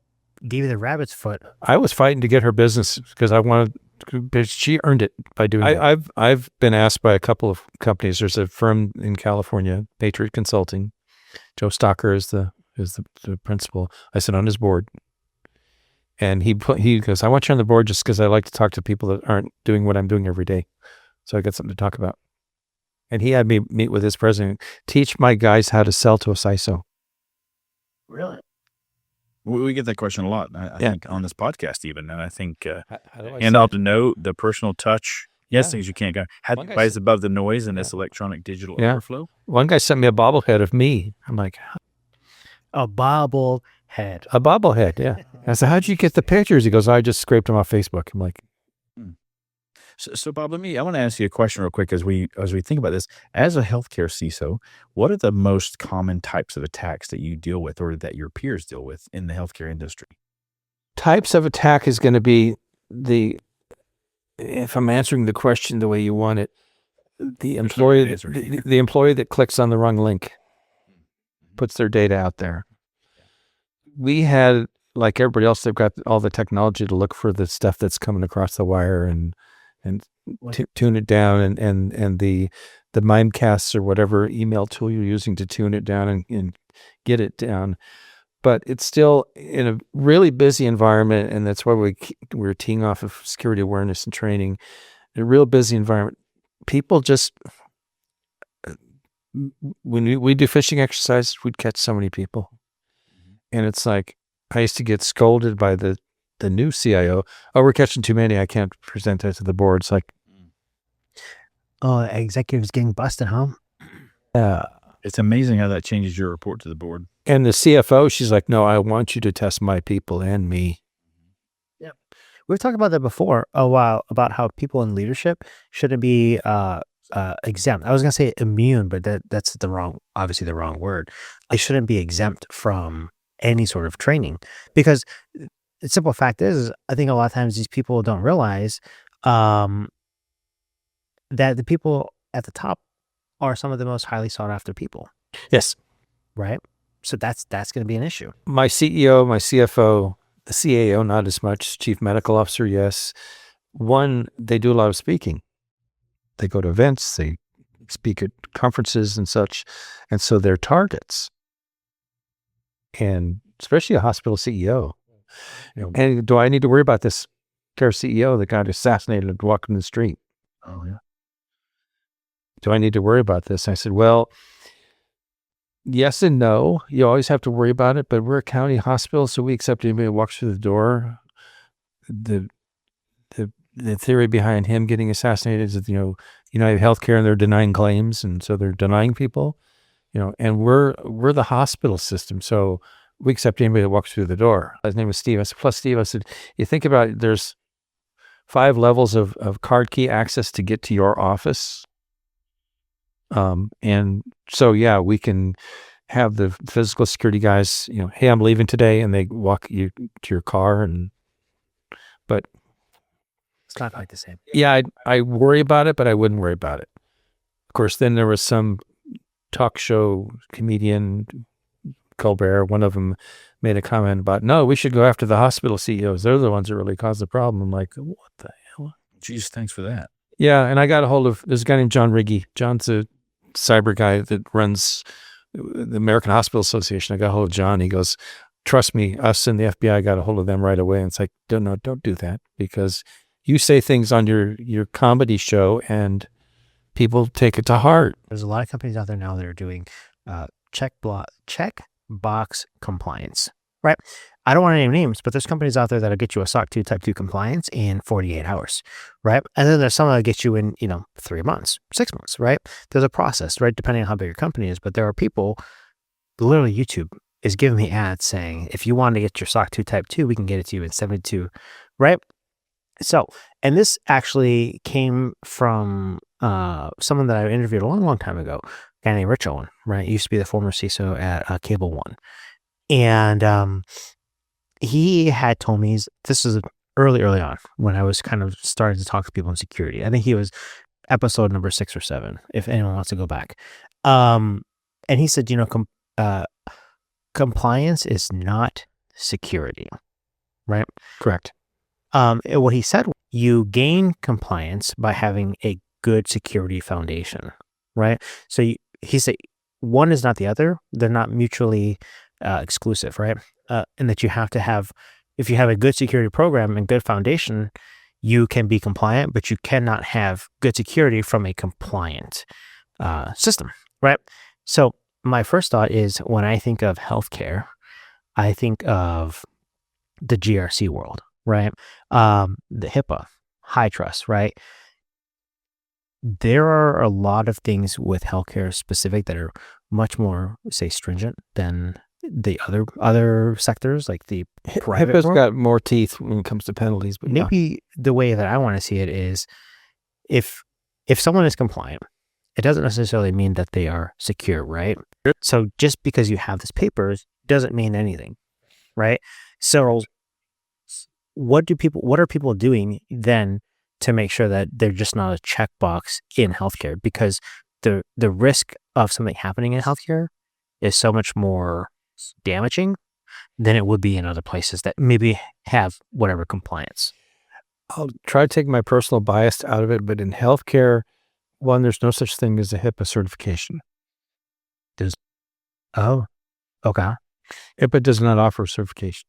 gave you the rabbit's foot. I was fighting to get her business because I wanted, because she earned it by doing it. I've been asked by a couple of companies. There's a firm in California, Patriot Consulting. Joe Stocker is the principal. I sit on his board. And he goes, I want you on the board just because I like to talk to people that aren't doing what I'm doing every day. So I got something to talk about. And he had me meet with his president, teach my guys how to sell to a CISO. Really? We get that question a lot, I think, on this podcast even. And I think How hand out the note, the personal touch. Yes, things you can't go. How do you rise above the noise in this electronic digital overflow? One guy sent me a bobblehead of me. I'm like, A bobblehead. a bobblehead, yeah. I said, how'd you get the pictures? He goes, I just scraped them off Facebook. I'm like, So Bob, I want to ask you a question real quick as we think about this. As a healthcare CISO, what are the most common types of attacks that you deal with or that your peers deal with in the healthcare industry? Types of attack is going to be if I'm answering the question the way you want it, the employee that clicks on the wrong link, puts their data out there. We had, like everybody else, they've got all the technology to look for the stuff that's coming across the wire and tune it down, and the Mimecast or whatever email tool you're using to tune it down and get it down. But it's still in a really busy environment, and that's why we're teeing off of security awareness and training. In a real busy environment, people just, when we do phishing exercises, we'd catch so many people. And it's like, I used to get scolded by the new CIO. Oh, we're catching too many. I can't present that to the board. It's like, oh, executives getting busted, huh? It's amazing how that changes your report to the board. And the CFO, she's like, no, I want you to test my people and me. Yeah. We've talked about that before a while, about how people in leadership shouldn't be exempt. I was going to say immune, but that's obviously the wrong word. They shouldn't be exempt from any sort of training, because the simple fact is, I think a lot of times these people don't realize that the people at the top are some of the most highly sought after people. Yes. Right. So that's going to be an issue. My CEO, my CFO, the CAO, not as much. Chief Medical Officer, yes. One, they do a lot of speaking. They go to events, they speak at conferences and such. And so they're targets. And especially a hospital CEO. And do I need to worry about this care CEO that got assassinated walking the street? Oh, yeah. Do I need to worry about this? I said, well, yes and no. You always have to worry about it, but we're a county hospital, so we accept anybody who walks through the door. The theory behind him getting assassinated is that, United Healthcare, and they're denying claims, and so they're denying people, and we're the hospital system, so we accept anybody that walks through the door. His name was Steve. I said, plus Steve, I said, you think about it, there's 5 levels of card key access to get to your office. And so, yeah, we can have the physical security guys, hey, I'm leaving today, and they walk you to your car, but it's not quite the same. Yeah, I worry about it, but I wouldn't worry about it. Of course, then there was some talk show comedian, Colbert, one of them made a comment about, no, we should go after the hospital CEOs. They're the ones that really caused the problem. I'm like, what the hell? Geez, thanks for that. Yeah, and I got a hold of, there's a guy named John Riggy. John's a cyber guy that runs the American Hospital Association. I got a hold of John. He goes, trust me, us and the FBI got a hold of them right away. And it's like, don't do that, because you say things on your comedy show and people take it to heart. There's a lot of companies out there now that are doing checkbox compliance, right? I don't want to name names, but there's companies out there that'll get you a SOC 2 Type 2 compliance in 48 hours, right? And then there's some that'll get you in, 3 months, 6 months, right? There's a process, right? Depending on how big your company is. But there are people, literally YouTube is giving me ads saying, if you want to get your SOC 2 Type 2, we can get it to you in 72, right? So, and this actually came from someone that I interviewed a long time ago, a guy named Rich Owen, right? He used to be the former CISO at Cable One. And he had told me, this was early on when I was kind of starting to talk to people in security. I think he was episode number 6 or 7, if anyone wants to go back. And he said, compliance is not security, right? Correct. What he said, you gain compliance by having a good security foundation, right? So he said one is not the other. They're not mutually exclusive, right? And that you have to have, if you have a good security program and good foundation, you can be compliant, but you cannot have good security from a compliant system, right? So my first thought is, when I think of healthcare, I think of the GRC world, right? The HIPAA, high trust, right? There are a lot of things with healthcare specific that are much more, say, stringent than the other sectors, like the private HIPAA's world. got more teeth when it comes to penalties, but maybe the way that I want to see it is, if someone is compliant, it doesn't necessarily mean that they are secure, right? So just because you have these papers doesn't mean anything, right? So what are people doing then to make sure that they're just not a checkbox in healthcare? Because the risk of something happening in healthcare is so much more damaging than it would be in other places that maybe have whatever compliance. I'll try to take my personal bias out of it, but in healthcare, one, there's no such thing as a HIPAA certification. Oh, okay. HIPAA does not offer certification.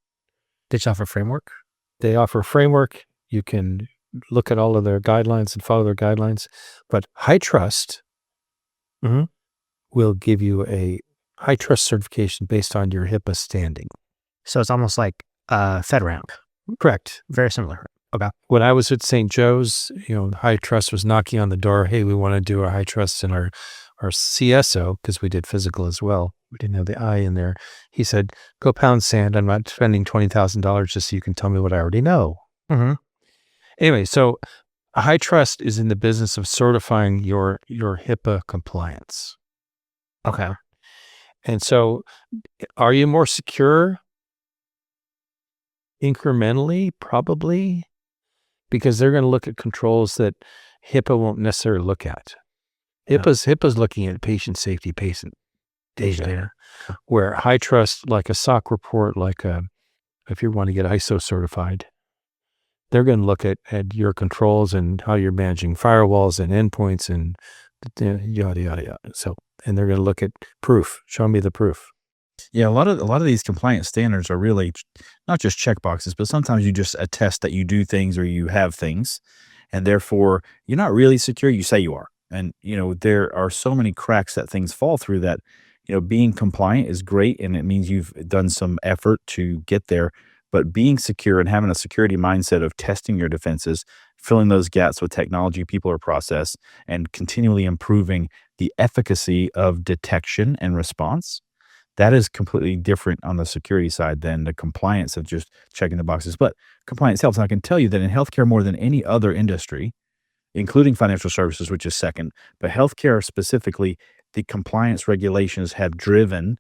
They just offer framework? They offer a framework. You can look at all of their guidelines and follow their guidelines, but HITRUST will give you a HITRUST certification based on your HIPAA standing. So it's almost like FedRAMP. Correct. Very similar. Okay. When I was at St. Joe's, HITRUST was knocking on the door. Hey, we want to do our HITRUST in our CSO, because we did physical as well. We didn't have the I in there. He said, go pound sand. I'm not spending $20,000 just so you can tell me what I already know. Anyway, so HITRUST is in the business of certifying your HIPAA compliance. Okay. And so are you more secure? Incrementally, probably, because they're going to look at controls that HIPAA won't necessarily look at. HIPAA's looking at patient safety, patient data, where HITRUST, like a SOC report, if you want to get ISO certified, they're going to look at your controls and how you're managing firewalls and endpoints and yada, yada, yada. So, and they're going to look at proof. Show me the proof. Yeah, a lot of these compliance standards are really not just checkboxes, but sometimes you just attest that you do things or you have things, and therefore you're not really secure. You say you are. And, there are so many cracks that things fall through that, being compliant is great, and it means you've done some effort to get there. But being secure and having a security mindset of testing your defenses, filling those gaps with technology, people, or process, and continually improving the efficacy of detection and response, that is completely different on the security side than the compliance of just checking the boxes. But compliance helps. And I can tell you that in healthcare, more than any other industry, including financial services, which is second, but healthcare specifically, the compliance regulations have driven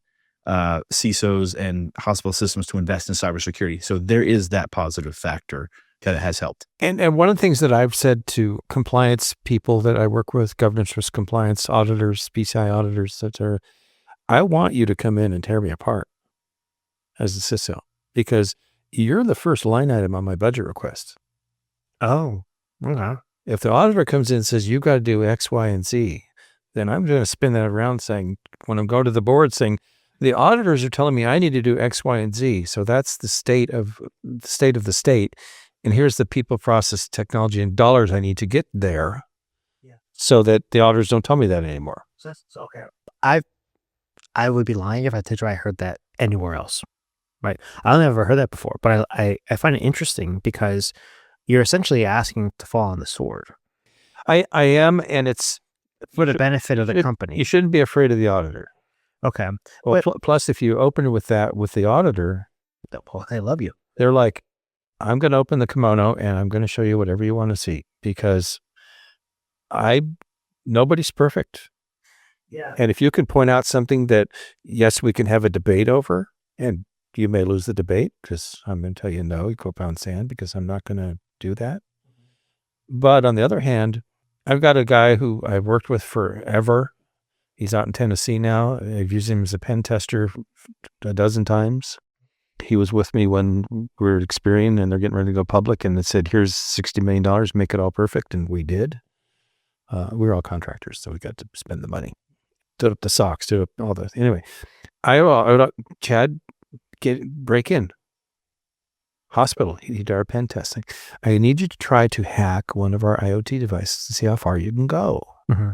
CISOs and hospital systems to invest in cybersecurity. So there is that positive factor that has helped. And one of the things that I've said to compliance people that I work with, governance risk compliance auditors, PCI auditors, I want you to come in and tear me apart as a CISO, because you're the first line item on my budget request. Oh, okay. If the auditor comes in and says, you got to do X, Y, and Z, then I'm going to spin that around saying, when I'm going to the board saying, the auditors are telling me I need to do X, Y, and Z. So that's the state of the state. And here's the people, process, technology, and dollars I need to get there. So that the auditors don't tell me that anymore. So okay. I would be lying if I told you I heard that anywhere else, right? I've never heard that before, but I find it interesting because you're essentially asking to fall on the sword. I am, and it's for the benefit of the company. You shouldn't be afraid of the auditor. Okay. Well, plus, if you open it with the auditor, they love you. They're like, I'm going to open the kimono and I'm going to show you whatever you want to see, because nobody's perfect. Yeah. And if you can point out something that, yes, we can have a debate over, and you may lose the debate because I'm going to tell you no, you go pound sand, because I'm not going to do that. But on the other hand, I've got a guy who I've worked with forever. He's out in Tennessee now. I've used him as a pen tester a dozen times. He was with me when we were at Experian and they're getting ready to go public, and they said, here's $60 million, make it all perfect. And we did. We were all contractors, so we got to spend the money. Stood up the socks, stood up all the, anyway. Chad, break in. Hospital, he did our pen testing. I need you to try to hack one of our IoT devices to see how far you can go. Mm-hmm.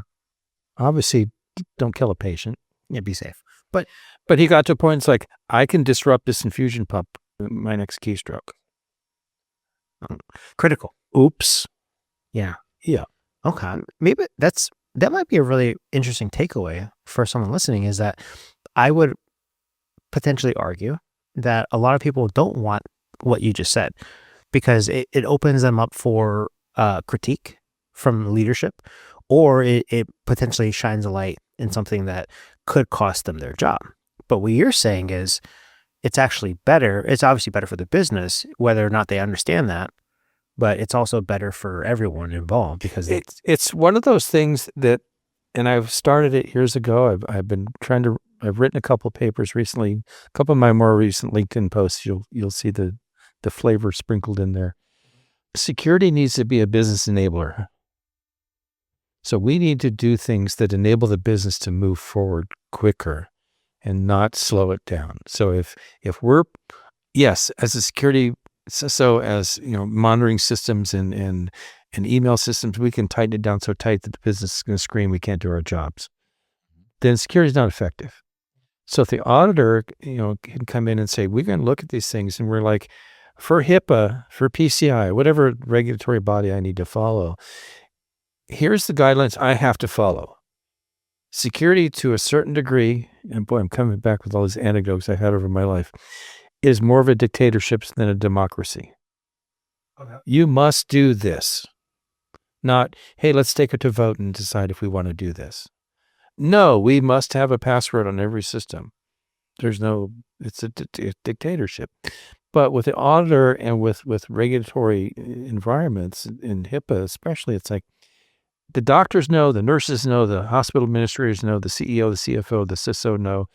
Obviously, don't kill a patient. Yeah, be safe. But he got to a point, it's like, I can disrupt this infusion pump with my next keystroke. Critical. Oops. Yeah. Yeah. Okay. Maybe that might be a really interesting takeaway for someone listening, is that I would potentially argue that a lot of people don't want what you just said, because it opens them up for critique from leadership, or it potentially shines a light in something that could cost them their job. But what you're saying is it's actually better. It's obviously better for the business, whether or not they understand that, but it's also better for everyone involved because it's one of those things that, and I've started it years ago. I've written a couple of papers recently, a couple of my more recent LinkedIn posts. You'll see the flavor sprinkled in there. Security needs to be a business enabler. So we need to do things that enable the business to move forward quicker and not slow it down. So if we're, yes, as a security CISO, as monitoring systems and email systems, we can tighten it down so tight that the business is going to scream we can't do our jobs. Then security is not effective. So if the auditor, can come in and say, we're going to look at these things, and we're like, for HIPAA, for PCI, whatever regulatory body I need to follow, here's the guidelines I have to follow. Security, to a certain degree, and boy, I'm coming back with all these anecdotes I've had over my life, is more of a dictatorship than a democracy. Okay. You must do this. Not, hey, let's take it to vote and decide if we want to do this. No, we must have a password on every system. It's a dictatorship. But with the auditor and with regulatory environments, in HIPAA especially, it's like, the doctors know, the nurses know, the hospital administrators know, the CEO, the CFO, the CISO know.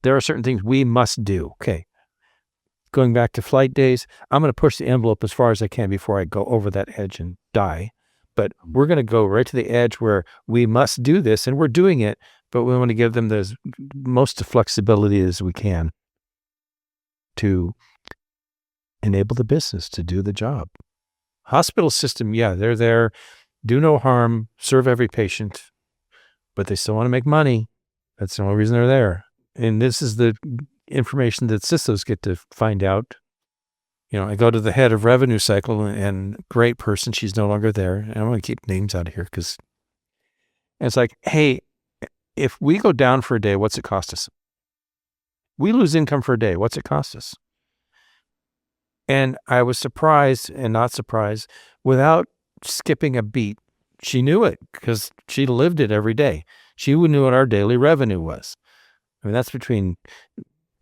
There are certain things we must do. Okay. Going back to flight days, I'm going to push the envelope as far as I can before I go over that edge and die. But we're going to go right to the edge where we must do this, and we're doing it, but we want to give them the most flexibility as we can to enable the business to do the job. Hospital system, yeah, they're there. Do no harm, serve every patient, but they still want to make money. That's the only reason they're there. And this is the information that CISOs get to find out. I go to the head of revenue cycle, and great person, she's no longer there. And I'm going to keep names out of here because it's like, hey, if we go down for a day, what's it cost us? We lose income for a day. What's it cost us? And I was surprised and not surprised without skipping a beat. She knew it because she lived it every day. She knew what our daily revenue was. I mean, that's between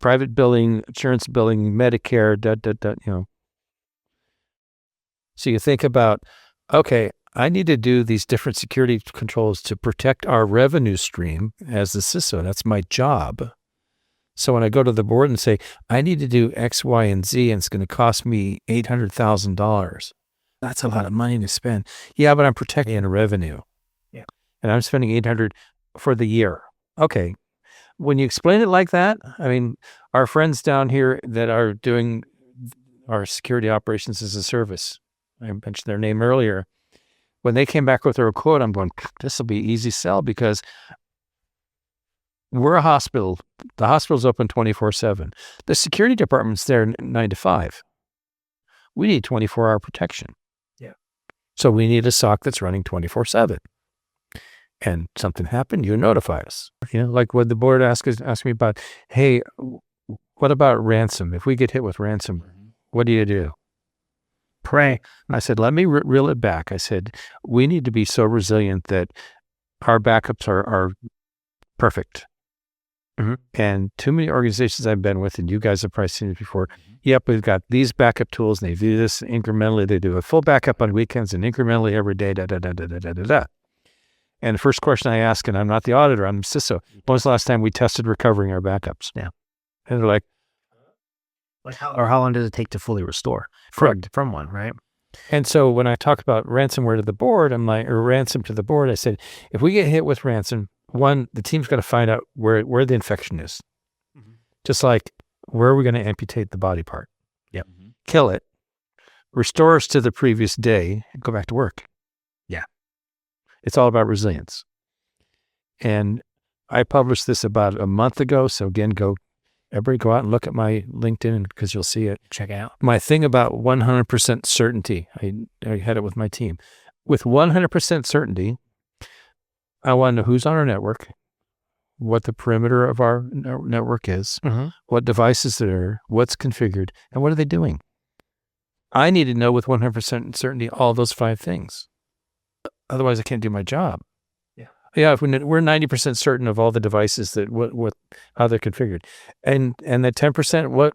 private billing, insurance billing, Medicare, So you think about, okay, I need to do these different security controls to protect our revenue stream as the CISO. That's my job. So when I go to the board and say, I need to do X, Y, and Z, and it's going to cost me $800,000. That's a lot of money to spend. Yeah, but I'm protecting revenue. Yeah. And I'm spending $800 for the year. Okay. When you explain it like that, I mean, our friends down here that are doing our security operations as a service, I mentioned their name earlier. When they came back with their quote, I'm going, this will be easy sell because we're a hospital. The hospital's open 24/7. The security department's there 9 to 5. We need 24-hour protection. Yeah. So we need a SOC that's running 24/7. And something happened, you notify us. Like what the board asked me about, hey, what about ransom? If we get hit with ransom, what do you do? Pray. I said, let me reel it back. I said, we need to be so resilient that our backups are perfect. Mm-hmm. And too many organizations I've been with, and you guys have probably seen it before. Yep, we've got these backup tools, and they do this incrementally. They do a full backup on weekends and incrementally every day, And the first question I ask, and I'm not the auditor, I'm CISO, when was the last time we tested recovering our backups? Yeah. And they're like how long does it take to fully restore from one, right? And so when I talk about ransomware to the board, or ransom to the board, I said, if we get hit with ransom, one, the team's got to find out where the infection is. Mm-hmm. Just like, where are we going to amputate the body part? Yep. Mm-hmm. Kill it, restore us to the previous day, and go back to work. Yeah. It's all about resilience. And I published this about a month ago. So again, everybody go out and look at my LinkedIn because you'll see it. Check it out. My thing about 100% certainty, I had it with my team. With 100% certainty, I want to know who's on our network, what the perimeter of our network is, what devices there are, what's configured, and what are they doing? I need to know with 100% certainty all those 5 things. Otherwise, I can't do my job. Yeah. Yeah. If we're 90% certain of all the devices that how they're configured, and that 10%, what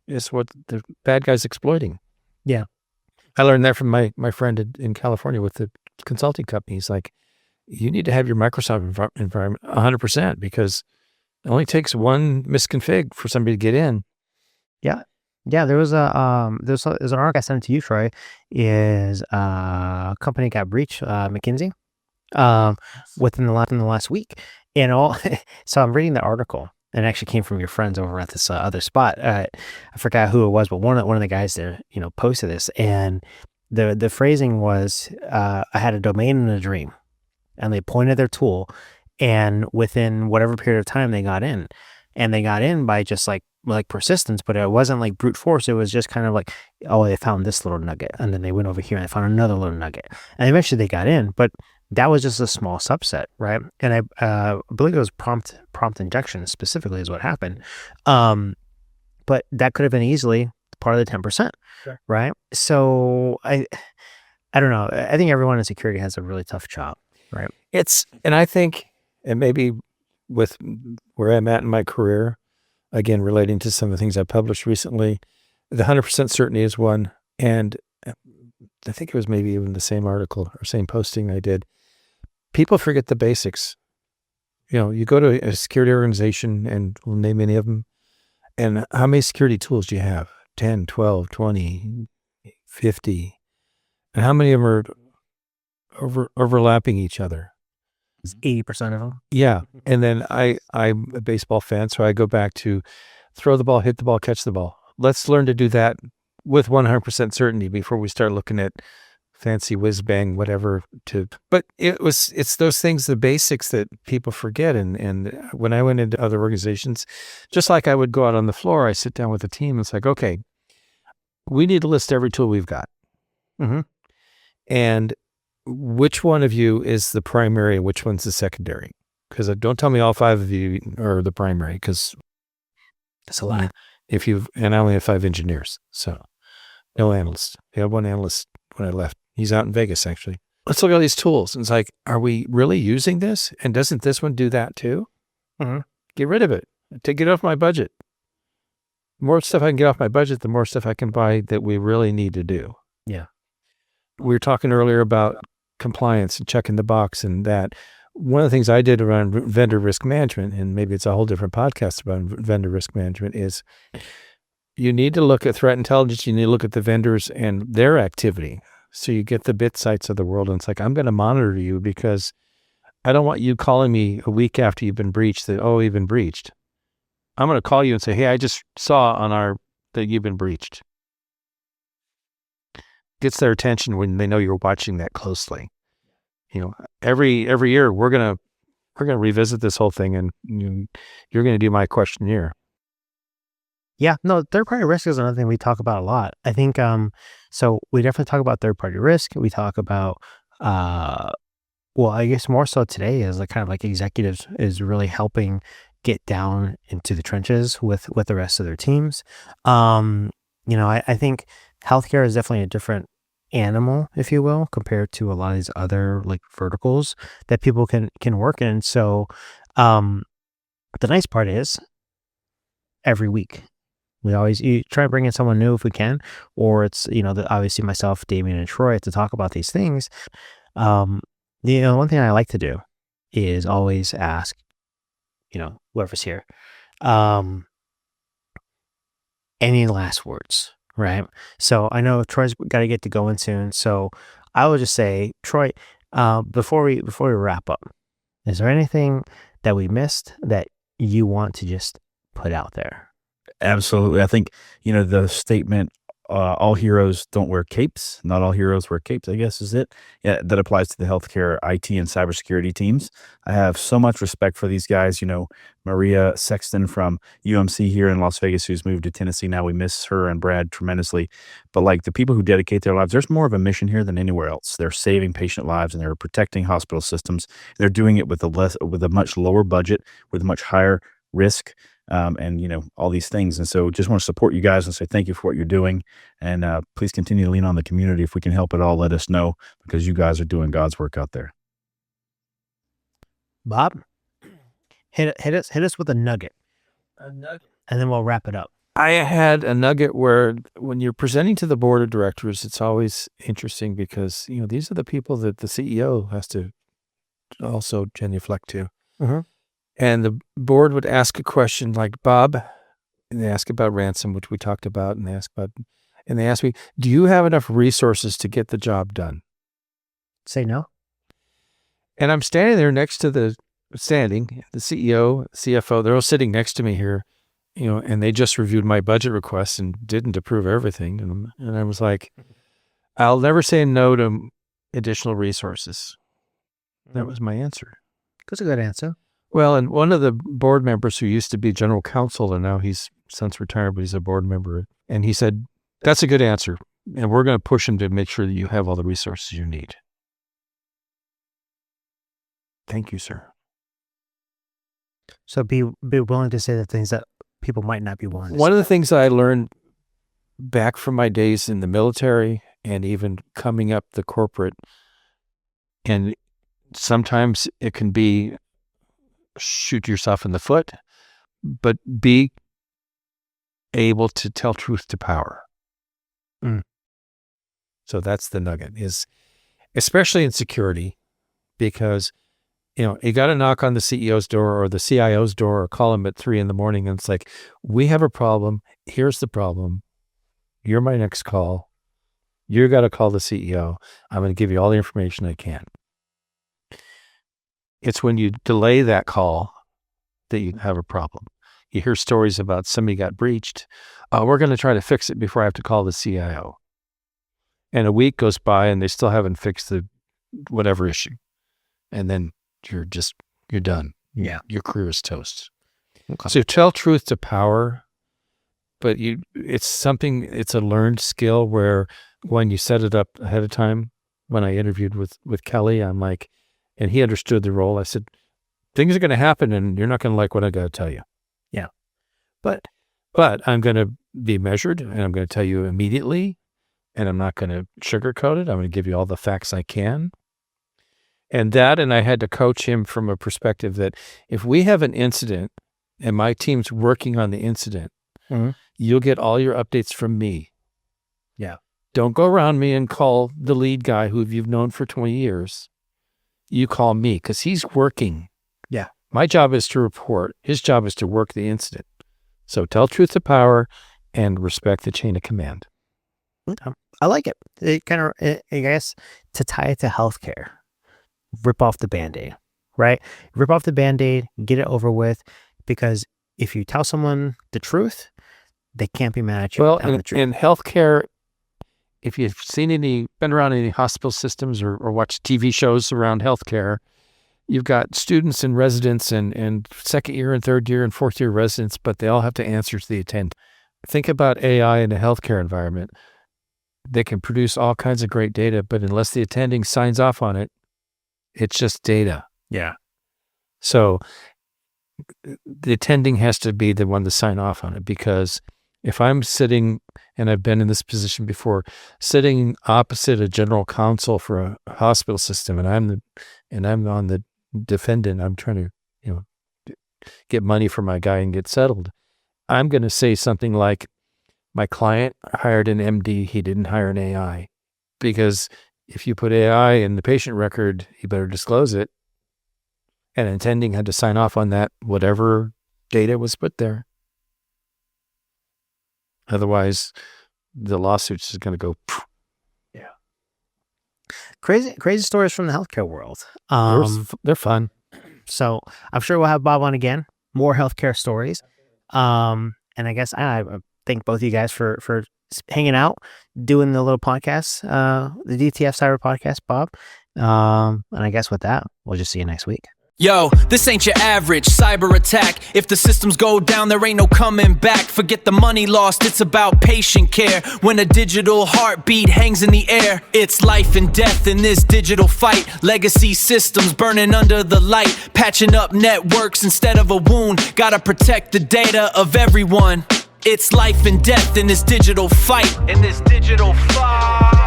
the bad guy's exploiting. Yeah. I learned that from my friend in California with the consulting company. He's like, you need to have your Microsoft environment 100% because it only takes one misconfig for somebody to get in. Yeah. There was there's an article I sent to you, Troy. Is a company got breached, McKinsey, within the last week, and all. So I'm reading the article, and it actually came from your friends over at this other spot. I forgot who it was, but one of the guys there, posted this, and the phrasing was, I had a domain in a dream, and they pointed their tool, and within whatever period of time they got in, by just like persistence, but it wasn't like brute force. It was just kind of like, oh, they found this little nugget, and then they went over here and they found another little nugget, and eventually they got in. But that was just a small subset, right? And I believe it was prompt injection specifically is what happened. But that could have been easily part of the 10%, Sure. right? So I don't know. I think everyone in security has a really tough job, right? And I think, and maybe with where I'm at in my career, again, relating to some of the things I published recently, the 100% certainty is one. And I think it was maybe even the same article or same posting I did. People forget the basics. You go to a security organization, and we'll name any of them, and how many security tools do you have? 10, 12, 20, 50. And how many of them are overlapping each other? 80% of them. Yeah. And then I'm a baseball fan, so I go back to throw the ball, hit the ball, catch the ball. Let's learn to do that with 100% certainty before we start looking at fancy whiz bang, whatever. But it's those things, the basics that people forget. And when I went into other organizations, just like I would go out on the floor, I sit down with the team. It's like, okay, we need to list every tool we've got. Mm-hmm. And which one of you is the primary and which one's the secondary? Because don't tell me all 5 of you are the primary, because that's a lot. And I only have 5 engineers, so no analysts. I had 1 analyst when I left. He's out in Vegas, actually. Let's look at all these tools. And it's like, are we really using this? And doesn't this one do that too? Mm-hmm. Get rid of it. Take it off my budget. The more stuff I can get off my budget, the more stuff I can buy that we really need to do. Yeah. We were talking earlier about compliance and checking the box, and that one of the things I did around vendor risk management, and maybe it's a whole different podcast about vendor risk management, is you need to look at threat intelligence. You need to look at the vendors and their activity. So you get the bit sites of the world, and it's like, I'm going to monitor you because I don't want you calling me a week after you've been breached that, oh, you've been breached. I'm going to call you and say, hey, I just saw that you've been breached. Gets their attention when they know you're watching that closely. Every year we're gonna revisit this whole thing, and you're gonna do my questionnaire. Yeah, no, third-party risk is another thing we talk about a lot. I think, so we definitely talk about third-party risk. We talk about, well, I guess more so today is like kind of like executives is really helping get down into the trenches with the rest of their teams. I think healthcare is definitely a different animal, if you will, compared to a lot of these other like verticals that people can work in. So, the nice part is every week you try to bring in someone new if we can, or it's, obviously myself, Damian, and Troy to talk about these things. One thing I like to do is always ask, whoever's here, any last words, right? So I know Troy's got to get to going soon. So I will just say, Troy, before we wrap up, is there anything that we missed that you want to just put out there? Absolutely. I think, the statement, all heroes don't wear capes. Not all heroes wear capes, I guess is it. Yeah, that applies to the healthcare IT and cybersecurity teams. I have so much respect for these guys. Maria Sexton from UMC here in Las Vegas, who's moved to Tennessee now. We miss her and Brad tremendously. But like the people who dedicate their lives, there's more of a mission here than anywhere else. They're saving patient lives and they're protecting hospital systems. They're doing it with a much lower budget, with much higher risk. and all these things. And so just want to support you guys and say thank you for what you're doing. And please continue to lean on the community. If we can help at all, let us know, because you guys are doing God's work out there. Bob, hit us with a nugget. And then we'll wrap it up. I had a nugget where when you're presenting to the board of directors, it's always interesting because, these are the people that the CEO has to also genuflect to. Mm-hmm. And the board would ask a question like, Bob, and they ask about ransom, which we talked about, and they ask me, do you have enough resources to get the job done? Say no. And I'm standing there next to the CEO, CFO, they're all sitting next to me here. And they just reviewed my budget request and didn't approve everything. And I was like, I'll never say no to additional resources. That was my answer. That's a good answer. Well, and one of the board members who used to be general counsel, and now he's since retired, but he's a board member. And he said, that's a good answer. And we're going to push him to make sure that you have all the resources you need. Thank you, sir. So be willing to say the things that people might not be willing to One say. of the things I learned back from my days in the military and even coming up the corporate, and sometimes it can be shoot yourself in the foot, but be able to tell truth to power. So that's the nugget, is especially in security, because you got to knock on the CEO's door or the CIO's door or call them at 3 a.m. and it's like, we have a problem. Here's the problem. You're my next call. You got to call the CEO. I'm going to give you all the information I can. It's when you delay that call that you have a problem. You hear stories about somebody got breached. We're going to try to fix it before I have to call the CIO. And a week goes by and they still haven't fixed the whatever issue. And then you're done. Yeah. Your career is toast. Okay. So tell truth to power, but it's a learned skill where when you set it up ahead of time, when I interviewed with Kelly, I'm like, and he understood the role. I said, things are going to happen and you're not going to like what I got to tell you. Yeah. But I'm going to be measured and I'm going to tell you immediately, and I'm not going to sugarcoat it. I'm going to give you all the facts I can. And I had to coach him from a perspective that if we have an incident and my team's working on the incident, you'll get all your updates from me. Yeah. Don't go around me and call the lead guy who you've known for 20 years. You call me because he's working. Yeah. My job is to report. His job is to work the incident. So tell truth to power and respect the chain of command. Okay. I like it. It kind of, I guess, to tie it to healthcare. Rip off the Band-Aid, right? Rip off the Band-Aid, get it over with, because if you tell someone the truth, they can't be mad at you. Well, telling the truth. in healthcare, if you've been around any hospital systems or watched TV shows around healthcare, you've got students and residents and second year and third year and fourth year residents, but they all have to answer to the attendant. Think about AI in a healthcare environment. They can produce all kinds of great data, but unless the attending signs off on it, it's just data. Yeah. So the attending has to be the one to sign off on it, because if I'm sitting, and I've been in this position before, sitting opposite a general counsel for a hospital system, and I'm on the defendant, I'm trying to, get money for my guy and get settled. I'm going to say something like, my client hired an MD, he didn't hire an AI, because if you put AI in the patient record, you better disclose it. And attending had to sign off on that, whatever data was put there. Otherwise, the lawsuit's is going to go. Yeah. Crazy stories from the healthcare world. They're fun. So I'm sure we'll have Bob on again, more healthcare stories. And I guess I thank both of you guys for hanging out, doing the little podcast, the DTF Cyber Podcast, Bob. And I guess with that, we'll just see you next week. Yo, this ain't your average cyber attack. If the systems go down, there ain't no coming back. Forget the money lost, it's about patient care. When a digital heartbeat hangs in the air, it's life and death in this digital fight. Legacy systems burning under the light, patching up networks instead of a wound. Gotta protect the data of everyone. It's life and death in this digital fight. In this digital fight.